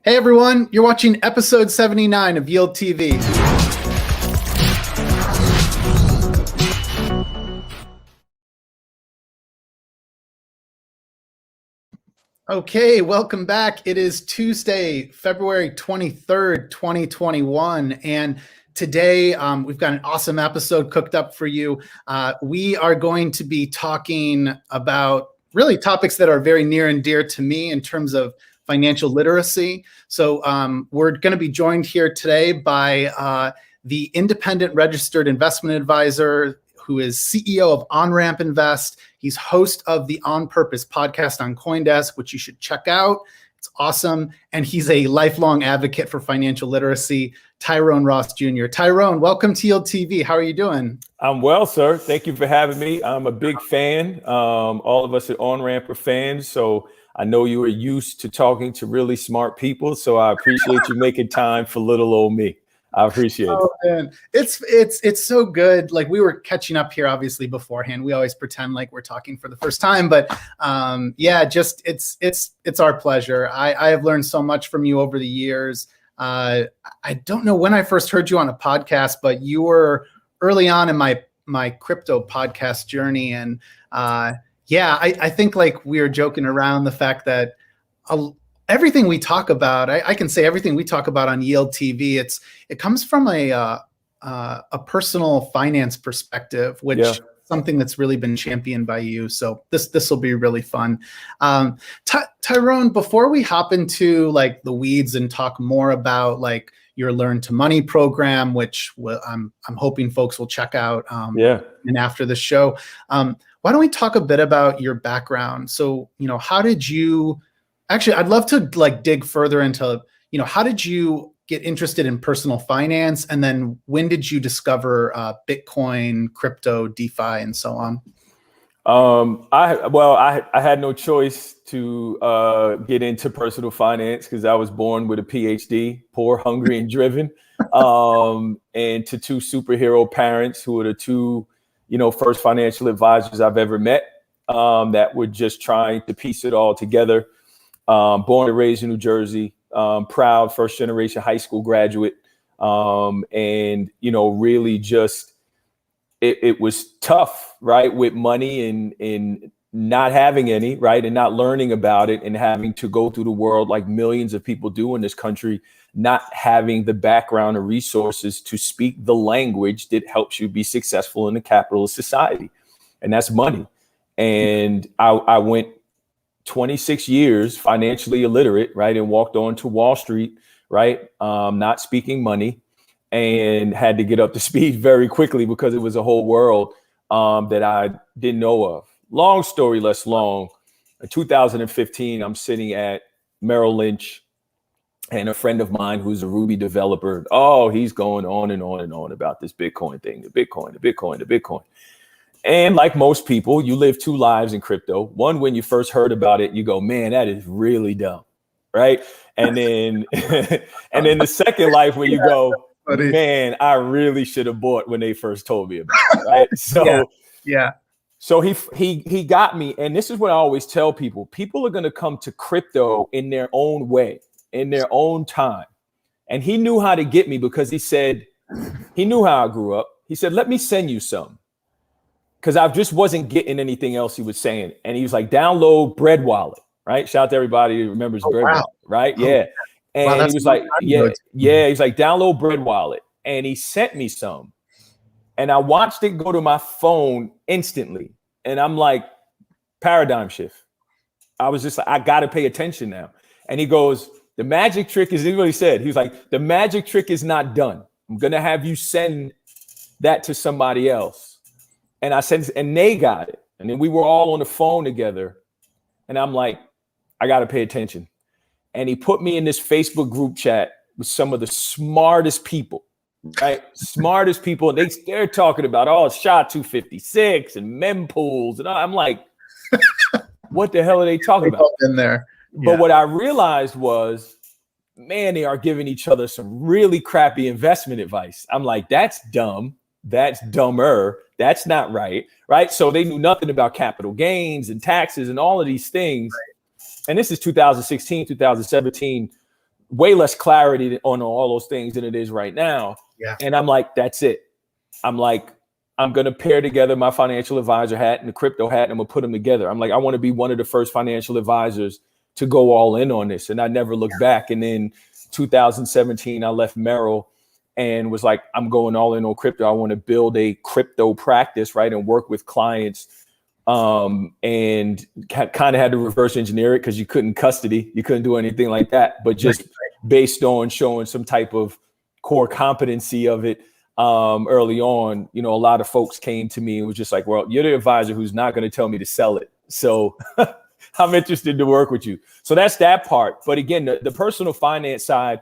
Hey everyone, you're watching episode 79 of Yield TV. Okay, welcome back. It is Tuesday, February 23rd, 2021. And today we've got an awesome episode cooked up for you. We are going to be talking about really topics that are very near and dear to me in terms of financial literacy. So we're going to be joined here today by the independent registered investment advisor who is CEO of Onramp Invest. He's host of the On Purpose podcast on CoinDesk, which you should check out. It's awesome. And he's a lifelong advocate for financial literacy, Tyrone Ross Jr. Tyrone, welcome to Yield TV. How are you doing? I'm well, sir. Thank you for having me. I'm a big fan. All of us at Onramp are fans. So I know you are used to talking to really smart people. So I appreciate you making time for little old me. I appreciate it. Man. It's so good. Like, we were catching up here, obviously, beforehand. We always pretend like we're talking for the first time, but yeah, just it's our pleasure. I have learned so much from you over the years. I don't know when I first heard you on a podcast, but you were early on in my crypto podcast journey, and yeah, I think, like, we were joking around the fact that everything we talk about, I can say everything we talk about on Yield TV, it comes from a personal finance perspective, which is something that's really been championed by you. So this will be really fun. Tyrone, before we hop into like the weeds and talk more about like your Learn to Money program, which I'm hoping folks will check out and after the show, why don't we talk a bit about your background? So, how did you actually, I'd love to like dig further into, how did you get interested in personal finance? And then when did you discover Bitcoin, crypto, DeFi, and so on? I had no choice to get into personal finance because I was born with a PhD, poor, hungry, and driven, and to two superhero parents who were the two, first financial advisors I've ever met, that were just trying to piece it all together. Born and raised in New Jersey, proud first generation high school graduate. And, really just, it was tough, right? With money and not having any, right? And not learning about it and having to go through the world like millions of people do in this country, not having the background or resources to speak the language that helps you be successful in a capitalist society. And that's money. And I went 26 years financially illiterate, right? And walked on to Wall Street, right? Not speaking money, and had to get up to speed very quickly because it was a whole world that I didn't know of. Long story less long, in 2015, I'm sitting at Merrill Lynch, and a friend of mine who's a Ruby developer, he's going on and on and on about this Bitcoin thing, the Bitcoin. And like most people, you live two lives in crypto. One, when you first heard about it, you go, man, that is really dumb, right? And then and then the second life where you go, man, I really should have bought when they first told me about it, right? So So he got me. And this is what I always tell people. People are going to come to crypto in their own way, in their own time. And he knew how to get me because he said, he knew how I grew up. He said, let me send you some. Because I just wasn't getting anything else he was saying. And he was like, download Bread Wallet, right? Shout out to everybody who remembers Bread Wallet, right? Yeah. And he was like, he's like, download Bread Wallet. And he sent me some. And I watched it go to my phone instantly. And I'm like, paradigm shift. I was just like, I got to pay attention now. And he goes, the magic trick is, this is what he said. He was like, the magic trick is not done. I'm going to have you send that to somebody else. And I said, and they got it. And then we were all on the phone together. And I'm like, I got to pay attention. And he put me in this Facebook group chat with some of the smartest people, right? Smartest people. And they're talking about, SHA-256 and mempools. And I'm like, what the hell are they talking about? In there. But what I realized was, man, they are giving each other some really crappy investment advice. I'm like, that's dumb. That's dumber. That's not right. Right. So they knew nothing about capital gains and taxes and all of these things. Right. And this is 2016, 2017. way less clarity on all those things than it is right now. Yeah. And I'm like, that's it. I'm like, I'm going to pair together my financial advisor hat and the crypto hat, and I'm going to put them together. I'm like, I want to be one of the first financial advisors to go all in on this. And I never looked back. And then 2017, I left Merrill and was like, I'm going all in on crypto. I want to build a crypto practice, right? And work with clients. And kind of had to reverse engineer it because you couldn't custody. You couldn't do anything like that, but just based on showing some type of core competency of it. Early on, you know, a lot of folks came to me and was just like, well, you're the advisor who's not going to tell me to sell it. So I'm interested to work with you. So that's that part. But again, the personal finance side,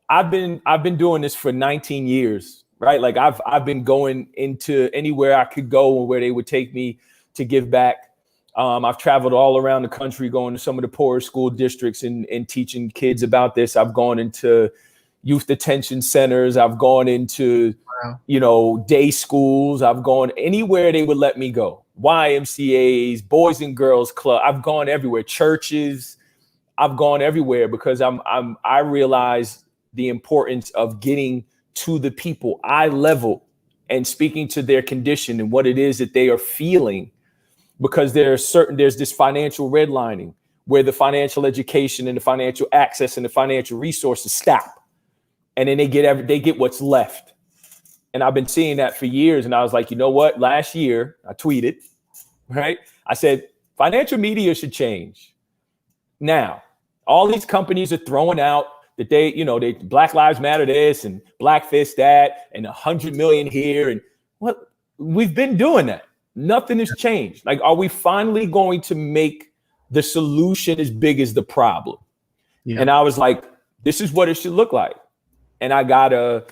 I've been doing this for 19 years, right? Like I've been going into anywhere I could go and where they would take me to give back. I've traveled all around the country, going to some of the poorest school districts and teaching kids about this. I've gone into youth detention centers. I've gone into, you know, day schools. I've gone anywhere they would let me go. YMCAs, Boys and Girls Club. I've gone everywhere. Churches. I've gone everywhere because I realize the importance of getting to the people eye level and speaking to their condition and what it is that they are feeling, because there's this financial redlining where the financial education and the financial access and the financial resources stop. And then they get what's left. And I've been seeing that for years. And I was like, you know what? Last year I tweeted, right? I said, financial media should change. Now, all these companies are throwing out that they Black Lives Matter this and Black Fist that and 100 million here. And what we've been doing that. Nothing has changed. Like, are we finally going to make the solution as big as the problem? Yeah. And I was like, this is what it should look like. And I got a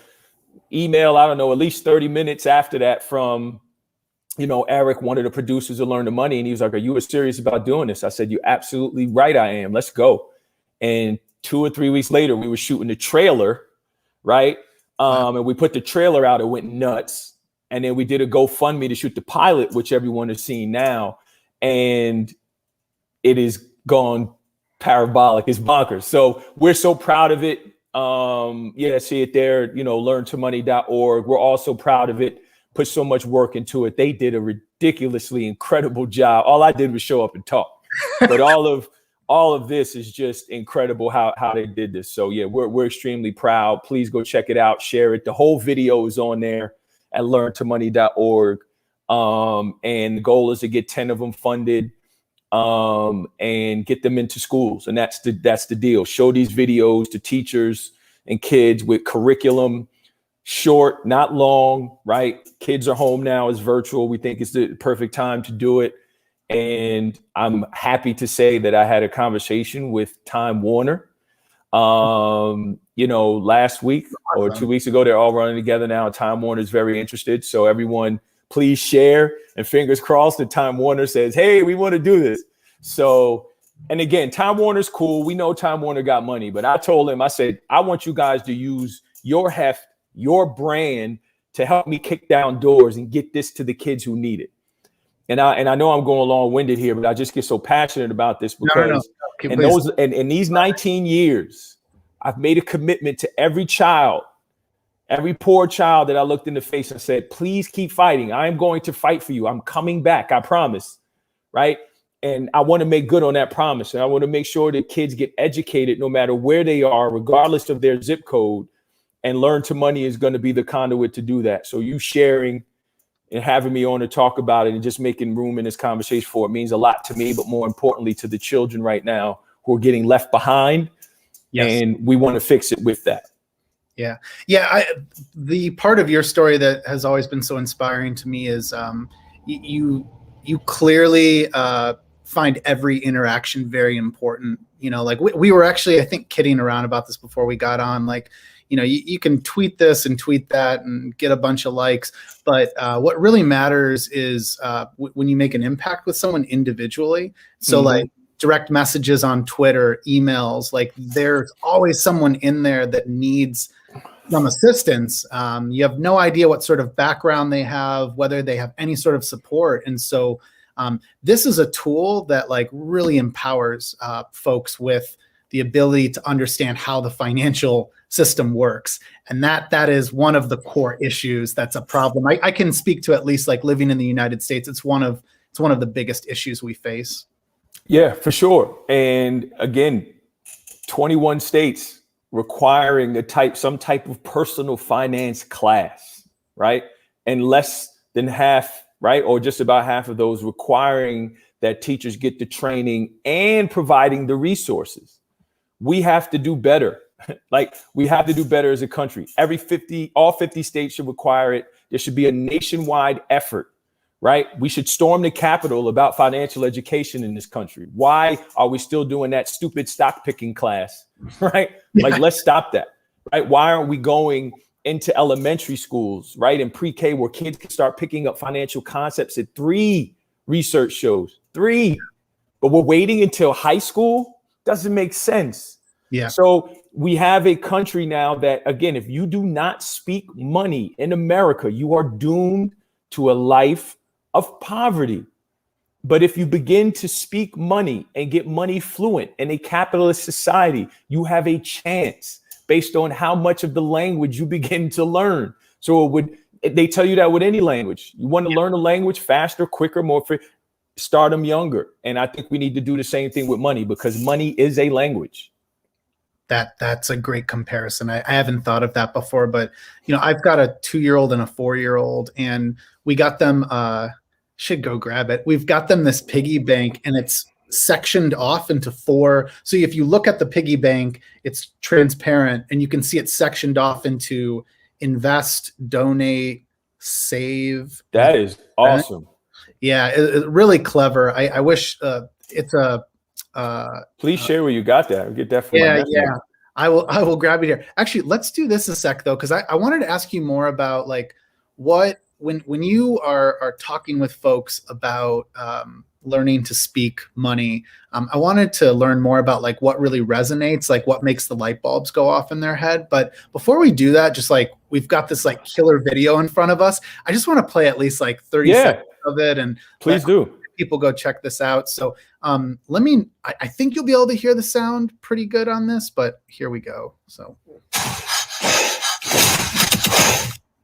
email, I don't know, at least 30 minutes after that from, you know, Eric, one of the producers of Learn the Money. And he was like, are you serious about doing this? I said, you're absolutely right. I am. Let's go. And 2 or 3 weeks later, we were shooting the trailer, right? And we put the trailer out. It went nuts. And then we did a GoFundMe to shoot the pilot, which everyone is seeing now. And it is gone parabolic. It's bonkers. So we're so proud of it. See it there, you know, learntomoney.org. We're also proud of it. Put so much work into it. They did a ridiculously incredible job. All I did was show up and talk. But all of this is just incredible how they did this. So yeah, we're extremely proud. Please go check it out, share it. The whole video is on there at learntomoney.org. And the goal is to get 10 of them funded. And get them into schools. And that's the deal. Show these videos to teachers and kids with curriculum, short, not long, right? Kids are home now, it's virtual. We think it's the perfect time to do it. And I'm happy to say that I had a conversation with Time Warner, last week or 2 weeks ago. They're all running together now. Time Warner is very interested. So everyone, please share, and fingers crossed that Time Warner says, hey, we want to do this. So, and again, Time Warner's cool. We know Time Warner got money, but I told him, I said, I want you guys to use your heft, your brand to help me kick down doors and get this to the kids who need it. And I know I'm going long-winded here, but I just get so passionate about this because in these 19 years, I've made a commitment to every child. Every poor child that I looked in the face and said, please keep fighting. I am going to fight for you. I'm coming back. I promise. Right. And I want to make good on that promise. And I want to make sure that kids get educated no matter where they are, regardless of their zip code. And Learn to Money is going to be the conduit to do that. So you sharing and having me on to talk about it and just making room in this conversation for it means a lot to me, but more importantly to the children right now who are getting left behind. Yes. And we want to fix it with that. Yeah. The part of your story that has always been so inspiring to me is you clearly find every interaction very important. You know, like we were actually, I think, kidding around about this before we got on. Like, you know, you can tweet this and tweet that and get a bunch of likes. But what really matters is when you make an impact with someone individually. So like direct messages on Twitter, emails, like there's always someone in there that needs some assistance. You have no idea what sort of background they have, whether they have any sort of support. And so this is a tool that like really empowers folks with the ability to understand how the financial system works. And that is one of the core issues that's a problem. I can speak to, at least like living in the United States, it's one of the biggest issues we face. Yeah, for sure. And again, 21 states requiring some type of personal finance class, right? And less than half, right? Or just about half of those requiring that teachers get the training and providing the resources. We have to do better. Like, we have to do better as a country. All 50 states should require it. There should be a nationwide effort, right? We should storm the Capitol about financial education in this country. Why are we still doing that stupid stock picking class, right? Like, let's stop that, right? Why aren't we going into elementary schools, right? And pre-K, where kids can start picking up financial concepts at 3 research shows, 3, but we're waiting until high school? Doesn't make sense. Yeah. So we have a country now that, again, if you do not speak money in America, you are doomed to a life of poverty. But if you begin to speak money and get money fluent in a capitalist society, you have a chance based on how much of the language you begin to learn. So they tell you that with any language. You want to learn a language faster, quicker, more free, start them younger. And I think we need to do the same thing with money, because money is a language. That's a great comparison. I haven't thought of that before, but I've got a 2-year-old and a 4-year-old, and we got them should go grab it. We've got them this piggy bank, and it's sectioned off into 4. So if you look at the piggy bank, it's transparent, and you can see it's sectioned off into invest, donate, save. That is awesome. Yeah, it's really clever. I wish it's a. Please share where you got that. I'll get that for my nephew. Yeah. I will grab it here. Actually, let's do this a sec though, because I wanted to ask you more about like when you are talking with folks about learning to speak money. I wanted to learn more about like what really resonates, like what makes the light bulbs go off in their head. But before we do that, just like we've got this like killer video in front of us. I just want to play at least like 30 seconds of it, and please do. People go check this out. So I think you'll be able to hear the sound pretty good on this, but here we go. So.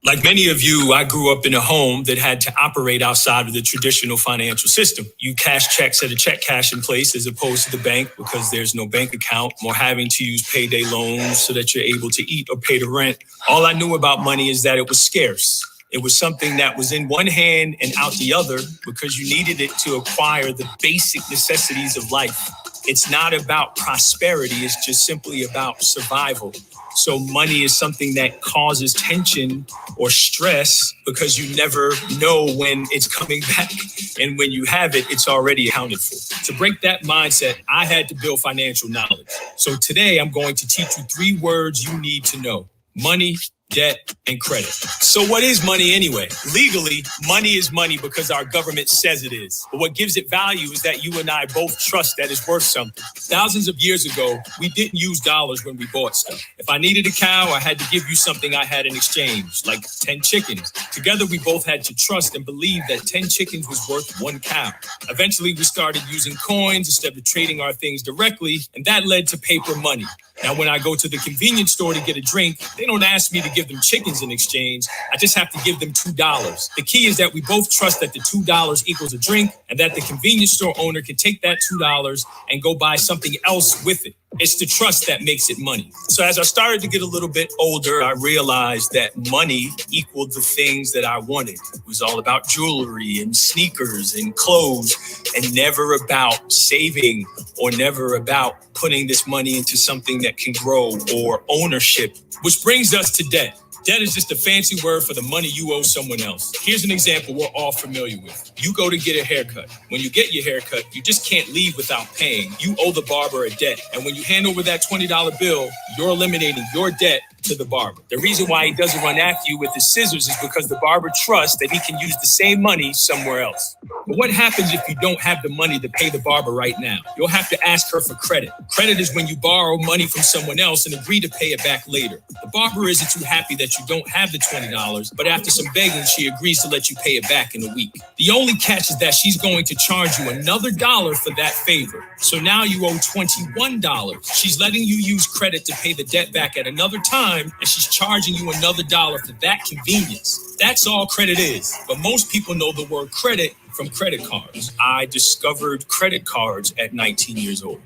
Like many of you, I grew up in a home that had to operate outside of the traditional financial system. You cash checks at a check cashing place as opposed to the bank, because there's no bank account, or having to use payday loans so that you're able to eat or pay the rent. All I knew about money is that it was scarce. It was something that was in one hand and out the other, because you needed it to acquire the basic necessities of life. It's not about prosperity. It's just simply about survival. So money is something that causes tension or stress, because you never know when it's coming back. And when you have it, it's already accounted for. To break that mindset, I had to build financial knowledge. So today I'm going to teach you 3 words you need to know: money, debt, and credit. So what is money anyway? Legally, money is money because our government says it is. But what gives it value is that you and I both trust that it's worth something. Thousands of years ago, we didn't use dollars when we bought stuff. If I needed a cow, I had to give you something I had in exchange, like 10 chickens. Together, we both had to trust and believe that 10 chickens was worth 1 cow. Eventually, we started using coins instead of trading our things directly, and that led to paper money. Now, when I go to the convenience store to get a drink, they don't ask me to give them chickens in exchange. I just have to give them $2. The key is that we both trust that the $2 equals a drink, and that the convenience store owner can take that $2 and go buy something else with it. It's the trust that makes it money. So as I started to get a little bit older, I realized that money equaled the things that I wanted. It was all about jewelry and sneakers and clothes, and never about saving, or never about putting this money into something that can grow, or ownership. Which brings us to debt. Debt is just a fancy word for the money you owe someone else. Here's an example we're all familiar with. You go to get a haircut. When you get your haircut, you just can't leave without paying. You owe the barber a debt. And when you hand over that $20 bill, you're eliminating your debt to the barber. The reason why he doesn't run after you with his scissors is because the barber trusts that he can use the same money somewhere else. But what happens if you don't have the money to pay the barber right now? You'll have to ask her for credit. Credit is when you borrow money from someone else and agree to pay it back later. The barber isn't too happy that you don't have the $20, but after some begging, she agrees to let you pay it back in a week. The only catch is that she's going to charge you another $1 for that favor. So now you owe $21. She's letting you use credit to pay the debt back at another time, and she's charging you another $1 for that convenience. That's all credit is. But most people know the word credit from credit cards. I discovered credit cards at 19 years old.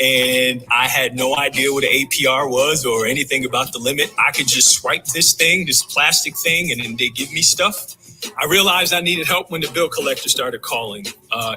And I had no idea what an APR was or anything about the limit. I could just swipe this thing, this plastic thing, and then they give me stuff. I realized I needed help when the bill collector started calling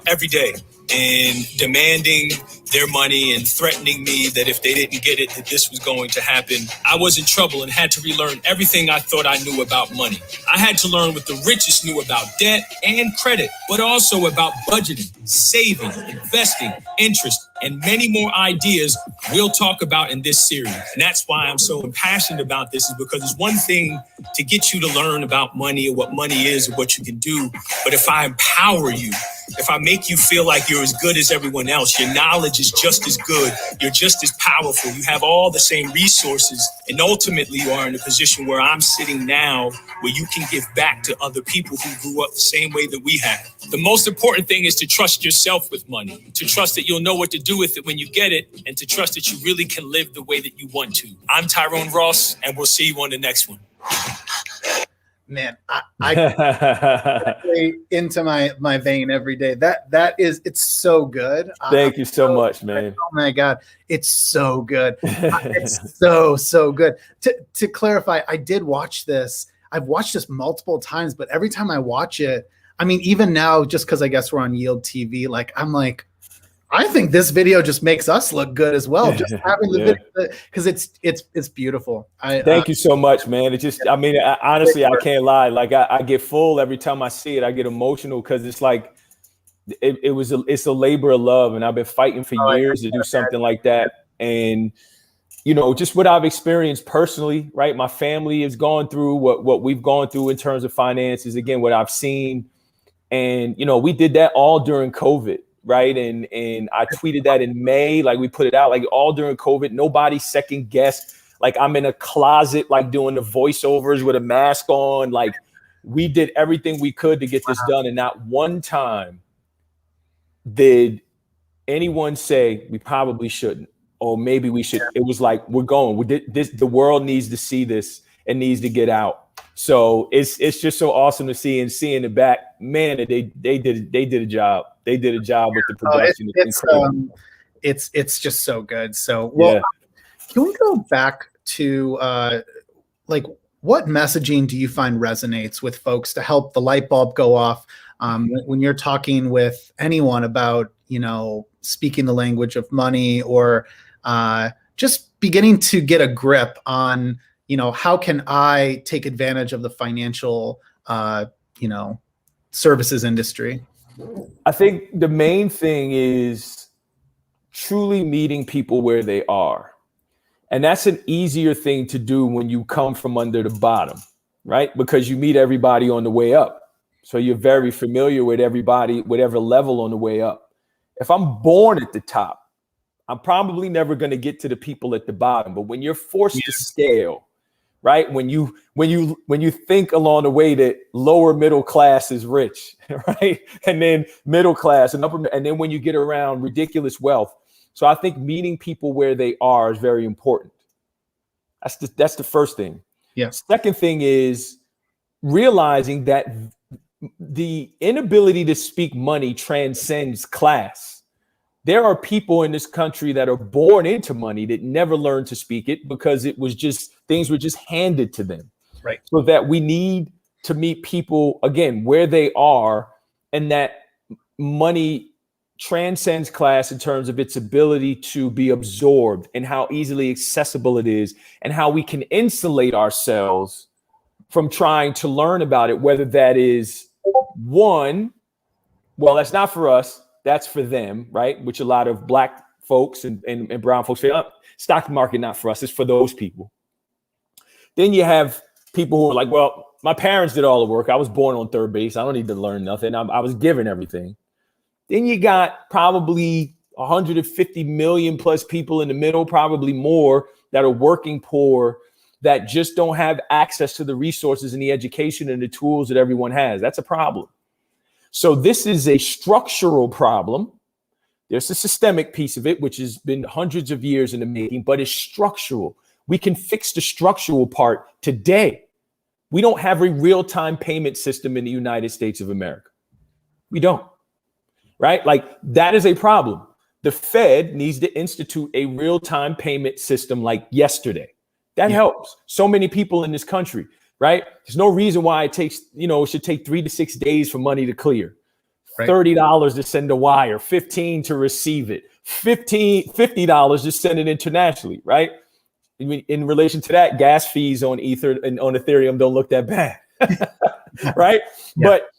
every day and demanding their money and threatening me that if they didn't get it, that this was going to happen. I was in trouble and had to relearn everything I thought I knew about money. I had to learn what the richest knew about debt and credit, but also about budgeting, saving, investing, interest, and many more ideas we'll talk about in this series. And that's why I'm so passionate about this, is because it's one thing to get you to learn about money and what money is and what you can do. But if I empower you, if I make you feel like you're as good as everyone else, your knowledge is just as good, you're just as powerful, you have all the same resources, and ultimately you are in a position where I'm sitting now, where you can give back to other people who grew up the same way that we have. The most important thing is to trust yourself with money, to trust that you'll know what to do with it when you get it, and to trust that you really can live the way that you want to. I'm Tyrone Ross, and we'll see you on the next one. Man, I into my vein every day. That is, it's so good. Thank you so much, man. Oh my God, it's so good. It's so good. To clarify, I did watch this. I've watched this multiple times, but every time I watch it, I mean, even now, just because I guess we're on Yield TV, like I'm like, I think this video just makes us look good as well. Just having the video, because it's beautiful. Thank you so much, man. It just, I mean, honestly, I can't lie. Like I get full every time I see it. I get emotional because it's like it's a labor of love, and I've been fighting for years to do something like that. And you know, just what I've experienced personally, right? My family has gone through what we've gone through in terms of finances. Again, what I've seen, and you know, we did that all during COVID. Right. And I tweeted that in May, like we put it out, like all during COVID, nobody second guessed. Like I'm in a closet, like doing the voiceovers with a mask on. Like we did everything we could to get this done. And not one time did anyone say we probably shouldn't, or maybe we should. It was like, we're going, the world needs to see this and needs to get out. So it's just so awesome to see, and seeing it back, man, they did a job. They did a job with the production. It's just so good. So, well, can we go back to like what messaging do you find resonates with folks to help the light bulb go off when you're talking with anyone about, you know, speaking the language of money, or just beginning to get a grip on, you know, how can I take advantage of the financial, you know, services industry? I think the main thing is truly meeting people where they are. And that's an easier thing to do when you come from under the bottom, right? Because you meet everybody on the way up. So you're very familiar with everybody, whatever level on the way up. If I'm born at the top, I'm probably never going to get to the people at the bottom. But when you're forced to scale, right? When you think along the way that lower middle class is rich, right? And then middle class and upper, and then when you get around ridiculous wealth. So I think meeting people where they are is very important. That's the first thing. Yeah. Second thing is realizing that the inability to speak money transcends class. There are people in this country that are born into money that never learned to speak it because it was just, things were just handed to them. Right. So that we need to meet people, again, where they are, and that money transcends class in terms of its ability to be absorbed and how easily accessible it is, and how we can insulate ourselves from trying to learn about it, whether that is one, well, that's not for us, that's for them, right? Which a lot of Black folks and brown folks say, oh, stock market, not for us, it's for those people. Then you have people who are like, well, my parents did all the work. I was born on third base. I don't need to learn nothing. I was given everything. Then you got probably 150 million plus people in the middle, probably more, that are working poor, that just don't have access to the resources and the education and the tools that everyone has. That's a problem. So this is a structural problem. There's a systemic piece of it, which has been hundreds of years in the making, but it's structural. We can fix the structural part today. We don't have a real-time payment system in the United States of America. We don't, right? Like, that is a problem. The Fed needs to institute a real-time payment system like yesterday. That helps so many people in this country, right? There's no reason why it takes, it should take 3 to 6 days for money to clear. Right. $30 to send a wire, $15 to receive it, $50 to send it internationally, right? In relation to that, gas fees on Ether and on Ethereum don't look that bad, right? Yeah. But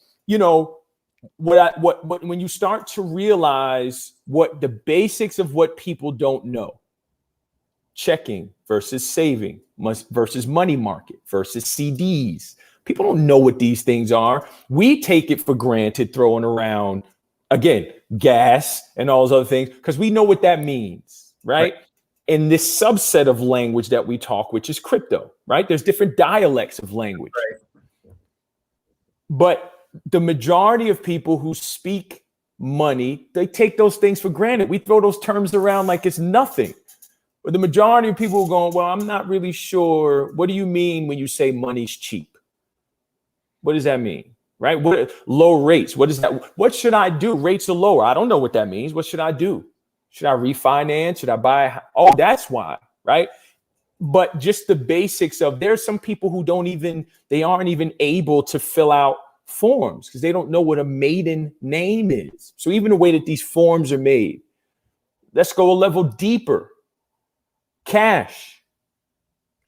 when you start to realize what the basics of what people don't know, checking versus saving versus money market versus CDs. People don't know what these things are. We take it for granted, throwing around, again, gas and all those other things, because we know what that means, right? In this subset of language that we talk, which is crypto, right? There's different dialects of language. Right. But the majority of people who speak money, they take those things for granted. We throw those terms around like it's nothing. But the majority of people are going, well, I'm not really sure. What do you mean when you say money's cheap? What does that mean? Right? What low rates? What is that? What should I do? Rates are lower. I don't know what that means. What should I do? Should I refinance? Should I buy? Oh, that's why, right? But just the basics of, there's some people who they aren't even able to fill out forms because they don't know what a maiden name is. So even the way that these forms are made, let's go a level deeper. Cash,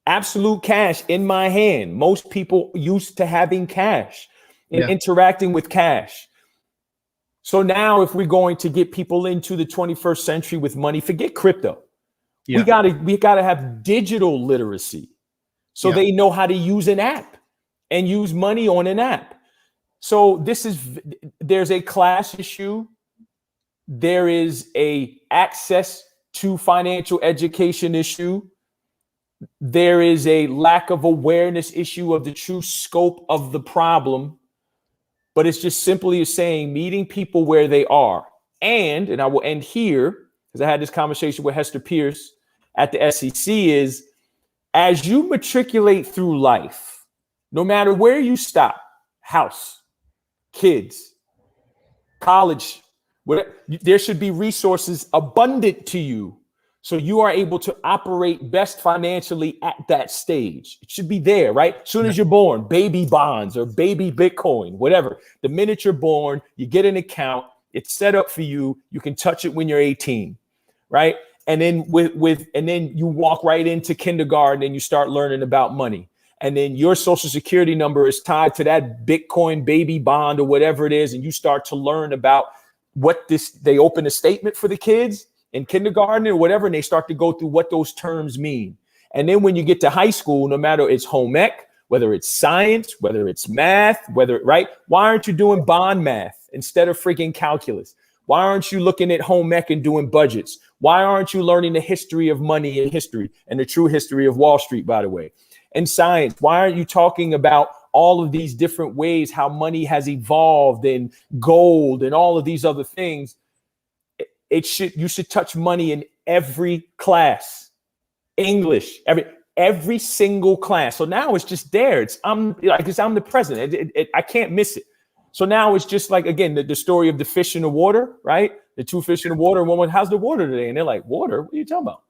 absolute cash in my hand. Most people used to having cash and interacting with cash. So now if we're going to get people into the 21st century with money, forget crypto. We gotta have digital literacy so they know how to use an app and use money on an app. So there's a class issue. There is a access to financial education issue. There is a lack of awareness issue of the true scope of the problem. But it's just simply saying, meeting people where they are. And I will end here, because I had this conversation with Hester Pierce at the SEC, is as you matriculate through life, no matter where you stop, house, kids, college, there should be resources abundant to you so you are able to operate best financially at that stage. It should be there, right? As soon as you're born, baby bonds or baby Bitcoin, whatever. The minute you're born, you get an account. It's set up for you. You can touch it when you're 18, right? And then and then you walk right into kindergarten and you start learning about money. And then your social security number is tied to that Bitcoin baby bond or whatever it is. And you start to learn about they open a statement for the kids in kindergarten or whatever, and they start to go through what those terms mean. And then when you get to high school, no matter it's home ec, whether it's science, whether it's math, right? Why aren't you doing bond math instead of freaking calculus? Why aren't you looking at home ec and doing budgets? Why aren't you learning the history of money and history and the true history of Wall Street, by the way? And science, why aren't you talking about all of these different ways how money has evolved and gold and all of these other things? You should touch money in every class. English, every single class. So now it's just there. I'm the president. I can't miss it. So now it's just like, again, the story of the fish in the water, right? The two fish in the water. One went, how's the water today? And they're like, water? What are you talking about?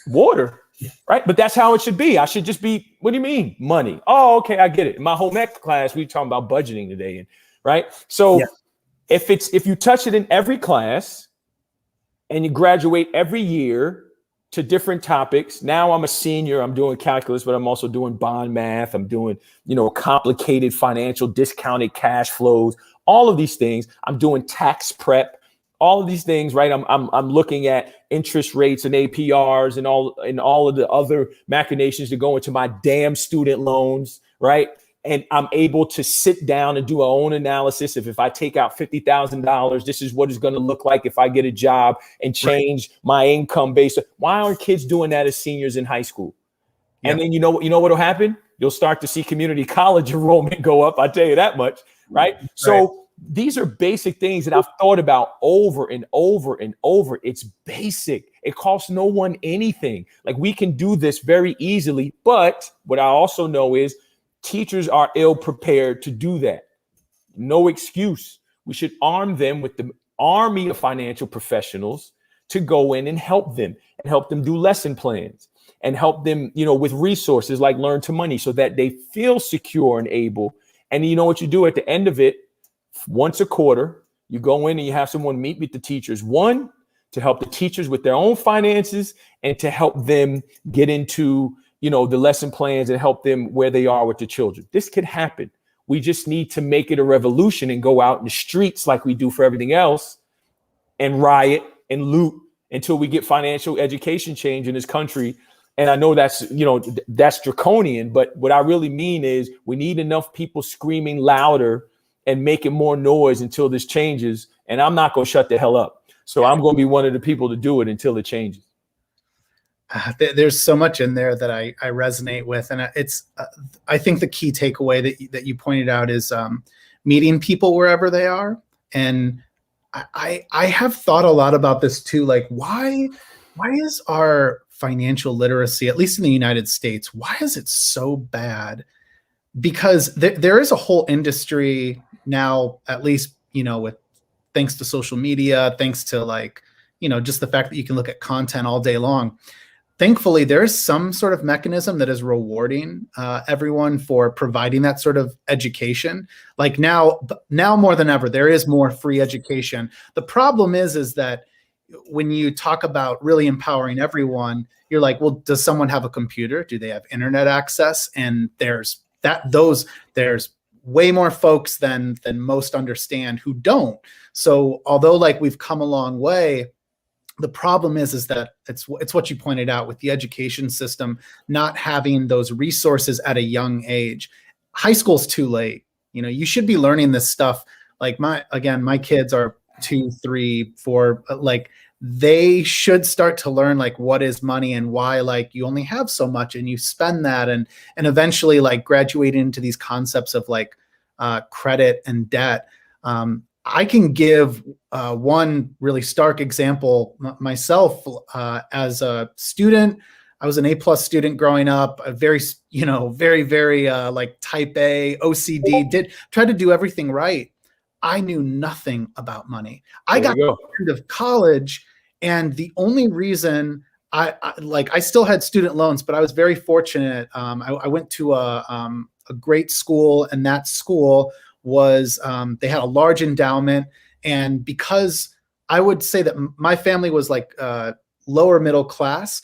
Water, right? But that's how it should be. I should just be, what do you mean? Money. Oh, okay, I get it. In my home ec class, we talking about budgeting today, right? So if you touch it in every class and you graduate every year to different topics. Now I'm a senior, I'm doing calculus, but I'm also doing bond math. I'm doing, complicated financial discounted cash flows, all of these things. I'm doing tax prep, all of these things, right? I'm looking at interest rates and APRs and all of the other machinations that go into my damn student loans, right? And I'm able to sit down and do our own analysis. If I take out $50,000, this is what it's going to look like if I get a job and change my income base. Why aren't kids doing that as seniors in high school? And then you know what'll happen? You'll start to see community college enrollment go up. I tell you that much, right? So these are basic things that I've thought about over and over and over. It's basic. It costs no one anything. Like, we can do this very easily. But what I also know is teachers are ill prepared to do that. No excuse. We should arm them with the army of financial professionals to go in and help them do lesson plans and help them, with resources like Learn to Money, so that they feel secure and able. And you know what you do at the end of it? Once a quarter, you go in and you have someone meet with the teachers. One, to help the teachers with their own finances and to help them get into, the lesson plans and help them where they are with the children. This could happen. We just need to make it a revolution and go out in the streets like we do for everything else and riot and loot until we get financial education change in this country. And I know that's draconian, but what I really mean is we need enough people screaming louder and making more noise until this changes. And I'm not going to shut the hell up. So I'm going to be one of the people to do it until it changes. There's so much in there that I resonate with. And it's, I think the key takeaway that you pointed out is meeting people wherever they are. And I have thought a lot about this too. Like, why is our financial literacy, at least in the United States, why is it so bad? Because there is a whole industry now, at least, with thanks to social media, thanks to just the fact that you can look at content all day long. Thankfully, there is some sort of mechanism that is rewarding everyone for providing that sort of education. Like now more than ever, there is more free education. The problem is that when you talk about really empowering everyone, you're like, well, does someone have a computer? Do they have internet access? And there's way more folks than most understand who don't. So although we've come a long way, the problem is that it's what you pointed out with the education system not having those resources at a young age. High school's too late. You should be learning this stuff. Like my kids are 2, 3, 4, they should start to learn what is money and why you only have so much and you spend that and eventually graduating into these concepts of credit and debt. I can give one really stark example myself as a student. I was an A+ student growing up, a very, very, very type A, OCD, tried to do everything right. I knew nothing about money. I got to the end of college, and the only reason I still had student loans, but I was very fortunate. I went to a great school, and that school was they had a large endowment. And because I would say that my family was lower middle class,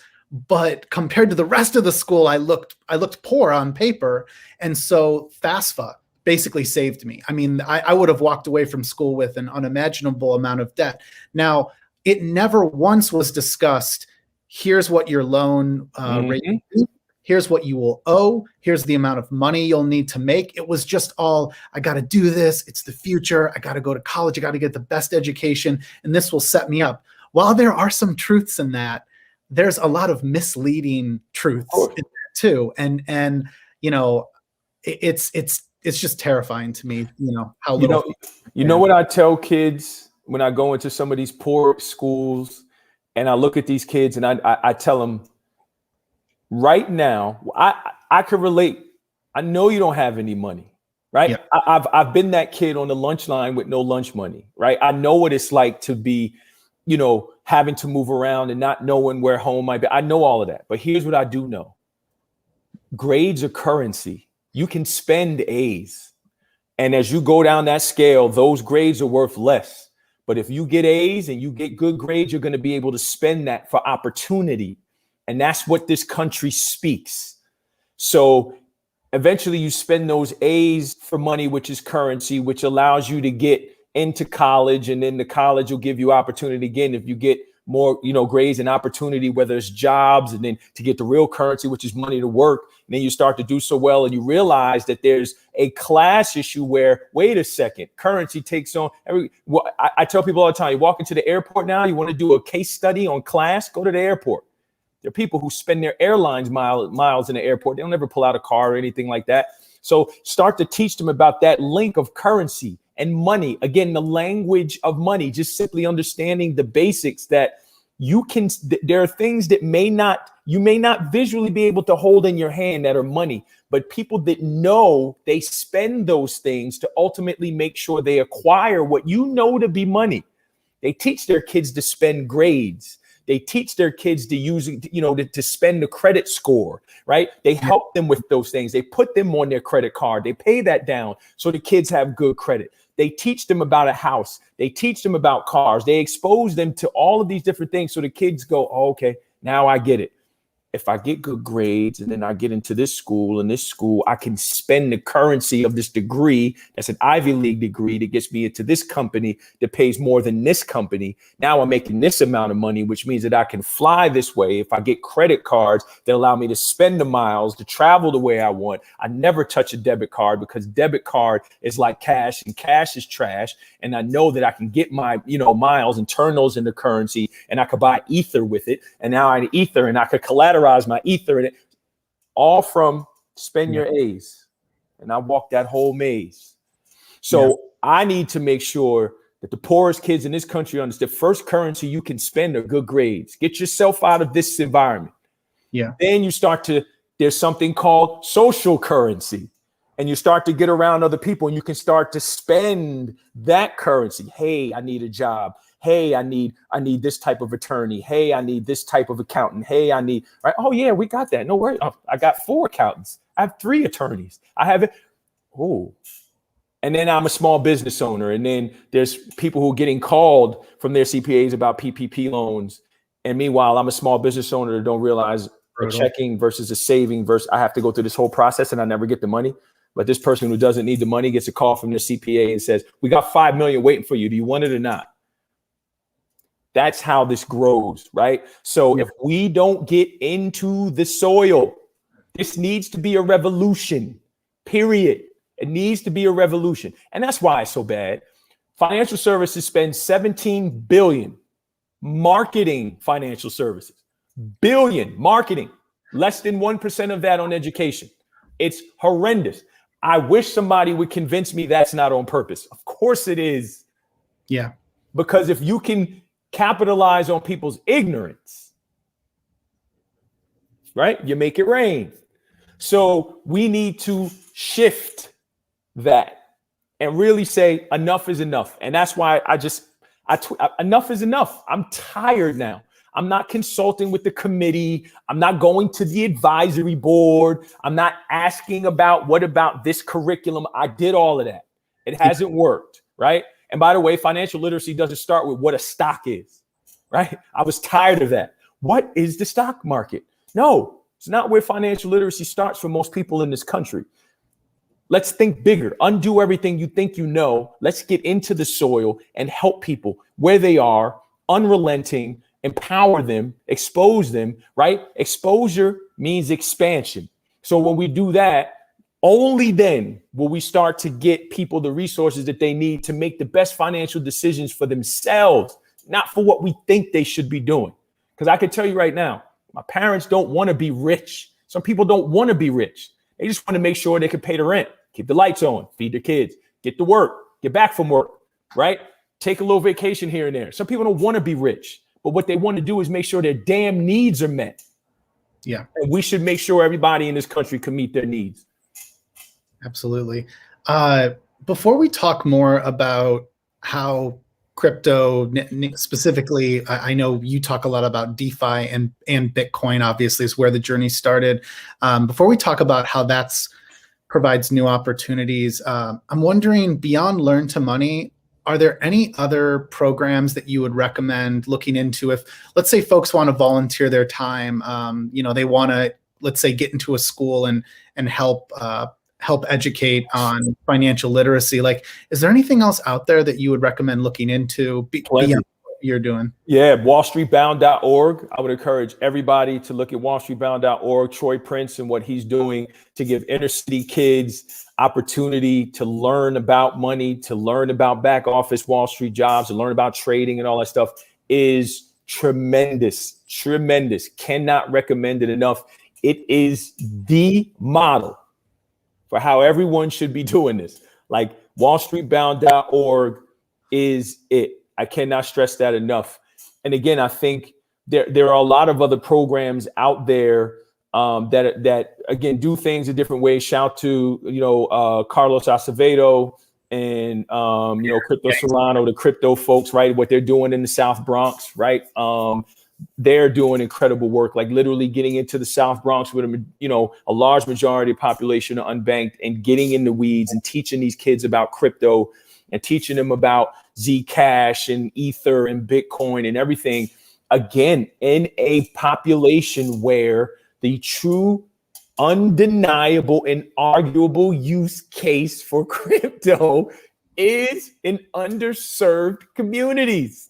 but compared to the rest of the school, I looked poor on paper. And so FAFSA basically saved me. I mean, I would have walked away from school with an unimaginable amount of debt. Now, it never once was discussed, here's what your loan rate is. Here's what you will owe. Here's the amount of money you'll need to make. It was just all, I got to do this. It's the future. I got to go to college. I got to get the best education, and this will set me up. While there are some truths in that, there's a lot of misleading truths in that too. And it's just terrifying to me, how little. You know what I tell kids when I go into some of these poor schools and I look at these kids and I tell them, right now, I could relate. I know you don't have any money, right? Yeah. I've been that kid on the lunch line with no lunch money, right? I know what it's like to be, having to move around and not knowing where home might be. I know all of that. But here's what I do know. Grades are currency. You can spend A's. And as you go down that scale, those grades are worth less. But if you get A's and you get good grades, you're going to be able to spend that for opportunity. And that's what this country speaks. So eventually you spend those A's for money, which is currency, which allows you to get into college, and then the college will give you opportunity again if you get more, grades and opportunity, whether it's jobs, and then to get the real currency, which is money to work. And then you start to do so well, and you realize that there's a class issue where, wait a second, currency takes on I tell people all the time, you walk into the airport now, you want to do a case study on class, go to the airport. There are people who spend their airlines miles in the airport. They don't ever pull out a car or anything like that. So start to teach them about that link of currency and money. Again, the language of money, just simply understanding the basics that there are things that you may not visually be able to hold in your hand that are money, but people that know, they spend those things to ultimately make sure they acquire what you know to be money. They teach their kids to spend grades. They teach their kids to use, to spend the credit score, right? They help them with those things. They put them on their credit card. They pay that down so the kids have good credit. They teach them about a house. They teach them about cars. They expose them to all of these different things so the kids go, oh, okay, now I get it. If I get good grades and then I get into this school, I can spend the currency of this degree. That's an Ivy League degree that gets me into this company that pays more than this company. Now I'm making this amount of money, which means that I can fly this way. If I get credit cards that allow me to spend the miles, to travel the way I want, I never touch a debit card because debit card is like cash and cash is trash. And I know that I can get my, miles and turn those into currency, and I could buy ether with it. And now I ether, and I could collateralize my ether in it, all from spend your A's. And I walked that whole maze. So I need to make sure that the poorest kids in this country understand the first currency you can spend are good grades. Get yourself out of this environment. Yeah. Then you there's something called social currency. And you start to get around other people, and you can start to spend that currency. Hey, I need a job. Hey, I need this type of attorney. Hey, I need this type of accountant. Hey, I need, right? Oh yeah, we got that. No worries. Oh, I got 4 accountants. I have 3 attorneys. I have it. Oh, and then I'm a small business owner. And then there's people who are getting called from their CPAs about PPP loans. And meanwhile, I'm a small business owner that don't realize a checking versus a saving versus I have to go through this whole process and I never get the money. But this person who doesn't need the money gets a call from their CPA and says, we got $5 million waiting for you. Do you want it or not? That's how this grows, right? So if we don't get into the soil, this needs to be a revolution, period. It needs to be a revolution. And that's why it's so bad. Financial services spend $17 billion marketing financial services. Billion marketing, less than 1% of that on education. It's horrendous. I wish somebody would convince me that's not on purpose. Of course it is. Yeah. Because if you can capitalize on people's ignorance, right? You make it rain. So we need to shift that and really say enough is enough. And that's why enough is enough. I'm tired now. I'm not consulting with the committee. I'm not going to the advisory board. I'm not asking about what about this curriculum. I did all of that. It hasn't worked, right? And by the way, financial literacy doesn't start with what a stock is, right? I was tired of that. What is the stock market? No, it's not where financial literacy starts for most people in this country. Let's think bigger, undo everything you think you know. Let's get into the soil and help people where they are, unrelenting, empower them, expose them, right? Exposure means expansion. So when we do that, only then will we start to get people the resources that they need to make the best financial decisions for themselves, not for what we think they should be doing. Because I can tell you right now, my parents don't want to be rich. Some people don't want to be rich. They just want to make sure they can pay the rent, keep the lights on, feed their kids, get to work, get back from work, right? Take a little vacation here and there. Some people don't want to be rich, but what they want to do is make sure their damn needs are met. Yeah. And we should make sure everybody in this country can meet their needs. Absolutely. Before we talk more about how crypto specifically, I know you talk a lot about DeFi and Bitcoin, obviously, is where the journey started. Before we talk about how that's provides new opportunities, I'm wondering, beyond Learn to Money, are there any other programs that you would recommend looking into if, let's say, folks want to volunteer their time, they want to, let's say, get into a school and help help educate on financial literacy. Like, is there anything else out there that you would recommend looking into beyond what you're doing? Yeah, wallstreetbound.org. I would encourage everybody to look at wallstreetbound.org. Troy Prince and what he's doing to give inner city kids opportunity to learn about money, to learn about back office Wall Street jobs, to learn about trading and all that stuff is tremendous. Cannot recommend it enough. It is the model for how everyone should be doing this. Like wallstreetbound.org is it. I cannot stress that enough. And again, I think there are a lot of other programs out there that again do things in different ways. Shout to Carlos Acevedo and Crypto Solano, the crypto folks, right? What they're doing in the South Bronx, right? They're doing incredible work, like literally getting into the South Bronx with a large majority of population are unbanked and getting in the weeds and teaching these kids about crypto and teaching them about Zcash and Ether and Bitcoin and everything. Again, in a population where the true, undeniable and arguable use case for crypto is in underserved communities.